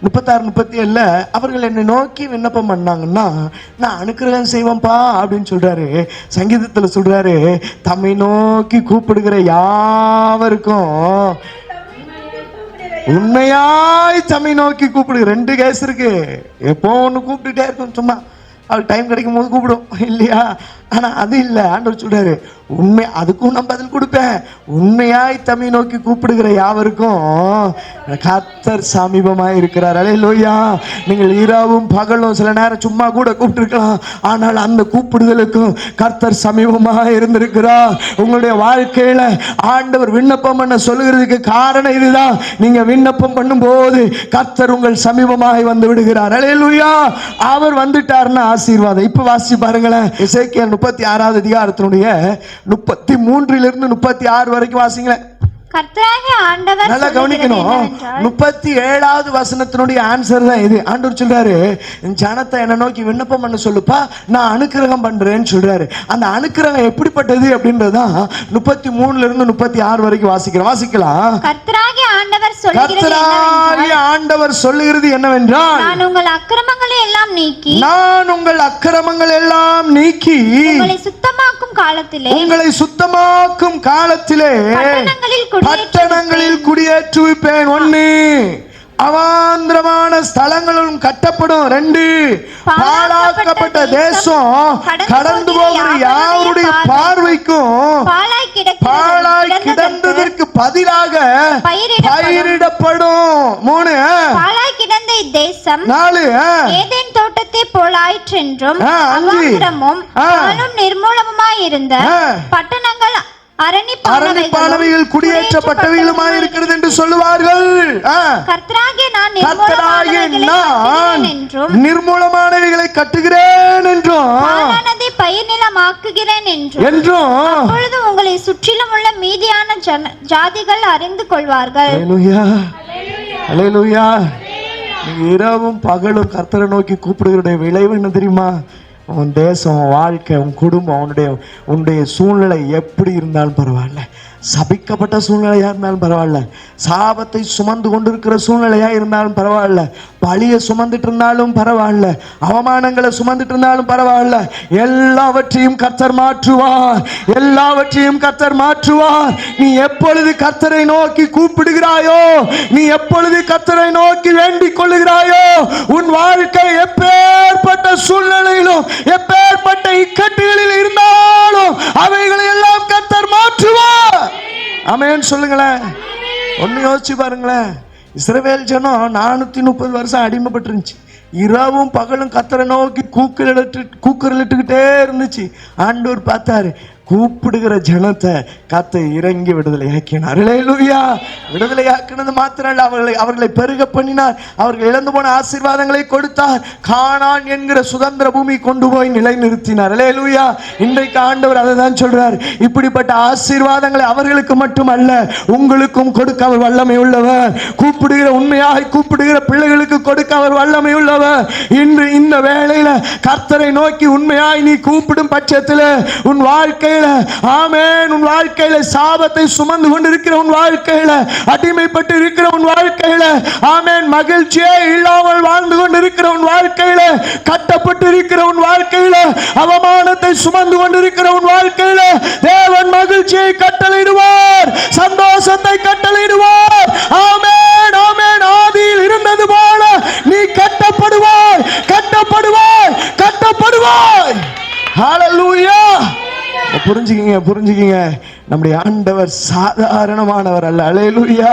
36-37 அவர்கள் என்னை நோக்கி விண்ணப்பம் பண்ணாங்கன்னா நான் அனுக்கிரகம் செய்வேன்பா அப்படின்னு சொல்றாரு. சங்கீதத்துல சொல்றாரு, தம்மை நோக்கி கூப்பிடுகிற யாவருக்கும் உண்மையாய் தம்மை நோக்கி கூப்பிடுங்க. 2 கேஸ் இருக்கு. எப்போ ஒன்று கூப்பிட்டுட்டே இருக்கும், சும்மா அவள் டைம் கிடைக்கும் போது கூப்பிடும் இல்லையா? ஆனா அது இல்லை. ஆண்டவர் சொல்றாரு, உண்மை, அதுக்கும் நான் பதில் கொடுப்பேன். உண்மையாய் தம்மை நோக்கி கூப்பிடுகிற யாவருக்கும் கர்த்தர் சமீபமாய் இருக்கிறார். அல்லேலூயா. நீங்கள் இரவும் பகலும் சில நேரம் சும்மா கூட கூப்பிட்டுருக்கலாம், ஆனால் அந்த கூப்பிடுதலுக்கும் கர்த்தர் சமீபமாய் இருந்திருக்கிறார். உங்களுடைய வாழ்க்கையில ஆண்டவர் விண்ணப்பம் பண்ண சொல்லுகிறதுக்கு காரணம் இதுதான். நீங்க விண்ணப்பம் பண்ணும் போது கர்த்தர் உங்கள் சமீபமாய் வந்து விடுகிறார். அல்லேலூயா. அவர் வந்துட்டார்னா ஆசீர்வாதம். இப்ப வாசி பாருங்களேன். எசேக்கியேல் 36வது அதிகாரத்தினுடைய 33 36 வரைக்கும் வாசிங்களேன். கர்த்தராகிய ஆண்டவர் நல்லா கவனிக்கணும். 37வது வசனத்தினுடைய ஆன்சர் தான் இது. ஆண்டவர் சொல்றாரு, ஜனத்தை என்ன நோக்கி விண்ணப்பம் பண்ண சொல்லுப்பா, நான் அனுக்கிரகம் பண்றேன்னு சொல்றாரு. அந்த அனுக்கிரகம் எப்படிப்பட்டது அப்படின்றதான் 33 36 வரைக்கும் வாசிக்கலாம். கர்த்தராகிய ஆண்டவர் சொல்லுகிறது என்னவென்றால், நான் உங்கள் அக்கிரமங்களை எல்லாம் நீக்கி உங்களை சுத்தமாக்கும் காலத்திலே பட்டணங்களில் குடியேற்றுவிப்பேன். 1 அவாந்திரமான ஸ்தலங்களும் கட்டப்படும். 2 பாழாக்கப்பட்ட தேசம் கடந்து போகிற யாருடைய பார்வைக்கும் பாழாய் கிடந்ததற்கு பதிலாக பயிரிடப்படும். 3 பாழாய் கிடந்த இத்தேசம் 4 ஏதேன் தோட்டத்தை போல் ஆயிற்றென்றும் அவாந்திரமும் பாழும் நிர்மூலமுமாய் இருந்த பட்டணங்கள் அரணிப்பானவைகள் குடியேற்றப்பட்டவைகளுமாய் இருக்கிறது என்று சொல்லுவார்கள். கர்த்தராகிய நான் நிர்மூலமானவைகளை கட்டுகிறேன் என்றும் பாழானதை பயிர் நிலமாக்குகிறேன் என்றும் அப்பொழுது உங்களை சுற்றிலும் உள்ள மீதியான ஜாதிகள் அறிந்து கொள்வார்கள். அல்லேலூயா. நீங்க இரவும் பகலும் கர்த்தரை நோக்கி கூப்பிடுகிற விளைவு என்ன தெரியுமா? உன் தேசம், உன் வாழ்க்கை, உன் குடும்பம், உன்னுடைய சூழ்நிலை எப்படி இருந்தாலும் பரவாயில்ல, சபிக்கப்பட்ட சூழ்நிலையா இருந்தாலும் பரவாயில்ல, சாபத்தை சுமந்து கொண்டிருக்கிற சூழ்நிலையா இருந்தாலும் பரவாயில்ல, பழிய சுமந்துட்டு இருந்தாலும் பரவாயில்ல, அவமானங்களை சுமந்துட்டு இருந்தாலும் பரவாயில்ல, எல்லாவற்றையும் கர்த்தர் மாற்றுவார். எல்லாவற்றையும் கர்த்தர் மாற்றுவார். நீ எப்பொழுது கர்த்தரை நோக்கி கூப்பிடுகிறாயோ, நீ எப்பொழுது கர்த்தரை நோக்கி வேண்டிக் கொள்ளுகிறாயோ, உன் வாழ்க்கை எப்பேற்பட்ட சூழ்நிலையிலும் எப்பேற்பட்ட இக்கட்டுகளில் இருந்தாலும் அவைகளை எல்லாம் கர்த்தர் மாற்றுவார். ஆமென் சொல்லுங்களேன். ஒன்னு யோசிச்சு பாருங்களேன். இஸ்ரவேல் ஜனம் 430 வருஷம் அடிமைப்பட்டிருந்துச்சு. இரவும் பகலும் கர்த்தரை நோக்கி கூக்குரலிட்டுக்கிட்டே இருந்துச்சு. ஆண்டவர் பார்த்தாரு, கூப்பிடுகிற ஜனத்தை கர்த்தர் இறங்கி விடுதலையாக்கினார். அல்லேலூயா. விடுதலையாக்கினது மாத்திரம் அவர்களை பெருக பண்ணினார். அவர்கள் இழந்து போன ஆசீர்வாதங்களை கொடுத்தார். கானான் என்கிற சுதந்திர பூமி கொண்டு போய் நிலைநிறுத்தினார். அல்லேலூயா. இன்றைக்கு ஆண்டவர் அதை தான் சொல்றார். இப்படிப்பட்ட ஆசீர்வாதங்களை அவர்களுக்கு மட்டுமல்ல, உங்களுக்கும் கொடுக்க அவர் வல்லமை உள்ளவர். கூப்பிடுகிற, உண்மையாக கூப்பிடுகிற பிள்ளைகளுக்கு கொடுக்க அவர் வல்லமை உள்ளவர். இன்று இந்த வேளையில கர்த்தரை நோக்கி உண்மையாய் நீ கூப்பிடும் பட்சத்தில் உன் வாழ்க்கையில, ஆமென், உன் வாழ்க்கையில சாபத்தை சுமந்து கொண்டிருக்கிற உன் வாழ்க்கையில, அடிமைப்பட்டு இருக்கிற உன் வாழ்க்கையில, ஆமென், மகிழ்ச்சியே இல்லாமல் வாழ்ந்து கொண்டிருக்கிற உன் வாழ்க்கையில, கட்டப்பட்டு இருக்கிற உன் வாழ்க்கையில, அவமானத்தை சுமந்து கொண்டிருக்கிற உன் வாழ்க்கையில தேவன் மகிழ்ச்சியை கட்டளையிடுவார், சந்தோஷத்தை கட்டளையிடுவார். ஆமென், ஆமென். ஆதியில் இருந்தது போல நீ கட்டப்படுவாய், கட்டப்படுவாய், கட்டப்படுவாய். ஹல்லேலூயா. புரிஞ்சுக்கிங்க. நம்முடைய ஆண்டவர் சாதாரணமானவர் அல்ல. அல்லேலூயா.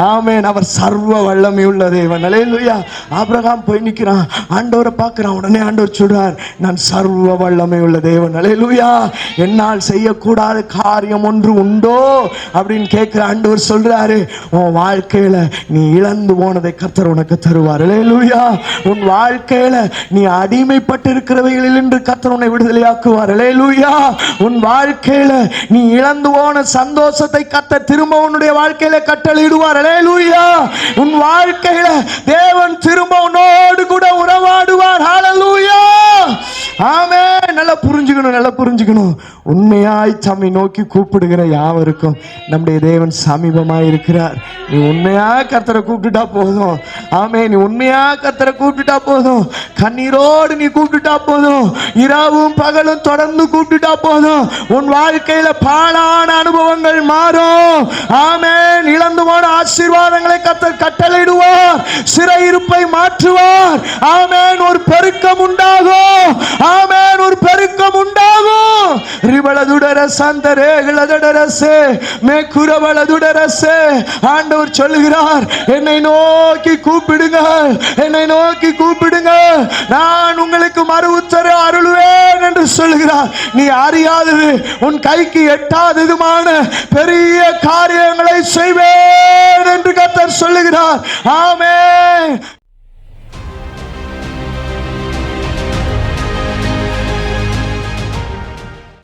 ஆமென். அவர் சர்வ வல்லமை உள்ள தேவன். அல்லேலூயா. ஆபிரகாம் போய் நிற்கிறான், ஆண்டவரை பார்க்கிறான். உடனே ஆண்டவர் சொல்றார், நான் சர்வ வல்லமை உள்ள தேவன். அல்லேலூயா. என்னால் செய்யக்கூடாத காரியம் ஒன்று உண்டோ அப்படின்னு கேட்கிற ஆண்டவர் சொல்றாரு, உன் வாழ்க்கையில நீ இழந்து போனதை கர்த்தர் உனக்கு தருவார். அல்லேலூயா. உன் வாழ்க்கையில நீ அடிமைப்பட்டு இருக்கிறவைகளில் என்று கர்த்தர் உன்னை விடுதலையாக்குவார். அல்லேலூயா. உன் வாழ்க்கையில நீ இழந்து போன சந்தோஷத்தை கர்த்தர் திரும்ப உன்னுடைய வாழ்க்கையில கட்டளையிடுவார். அல்லேலூயா. உன் வாழ்க்கையில தேவன் திரும்ப உன்னோடு கூட உறவாடுவார். ஹல்லேலூயா. ஆமென். நல்லா புரிஞ்சுக்கணும். உண்மையாய் தம்மை நோக்கி கூப்பிடுகிற யாவருக்கும் நம்முடைய தேவன் சமீபமாய் இருக்கிறார். நீ உண்மையா கர்த்தரை கூப்பிட்டுட்டா போதும். ஆமென். நீ உண்மையா கர்த்தரை கூப்பிட்டுட்டா போதும். கண்ணீரோடு நீ கூப்பிட்டுட்டா போதும். இரவும் பகலும் தொடர்ந்து கூப்பிட்டுட்டா போதும். உன் வாழ்க்கையில பாழான அனுபவங்கள் மாறும். ஆமென். இழந்து போன ஆசீர்வாதங்களை கர்த்தர் கட்டளையிடுவார். சிறையிருப்பை மாற்றுவார். ஆமென். ஒரு பெருக்கம் உண்டாகும். ஆமென். ஒரு பெருக்கம் உண்டாகும். ஆண்டவர் சொல்லுகிறார், என்னை நோக்கி கூப்பிடுங்கள், என்னை நோக்கி கூப்பிடுங்கள், நான் உங்களுக்கு மறு உத்தரவு அருள்வேன் என்று சொல்லுகிறார். நீ அறியாதது, உன் கைக்கு எட்டாததுமான பெரிய காரியங்களை செய்வேன் என்று கர்த்தர் சொல்லுகிறார். ஆமென்.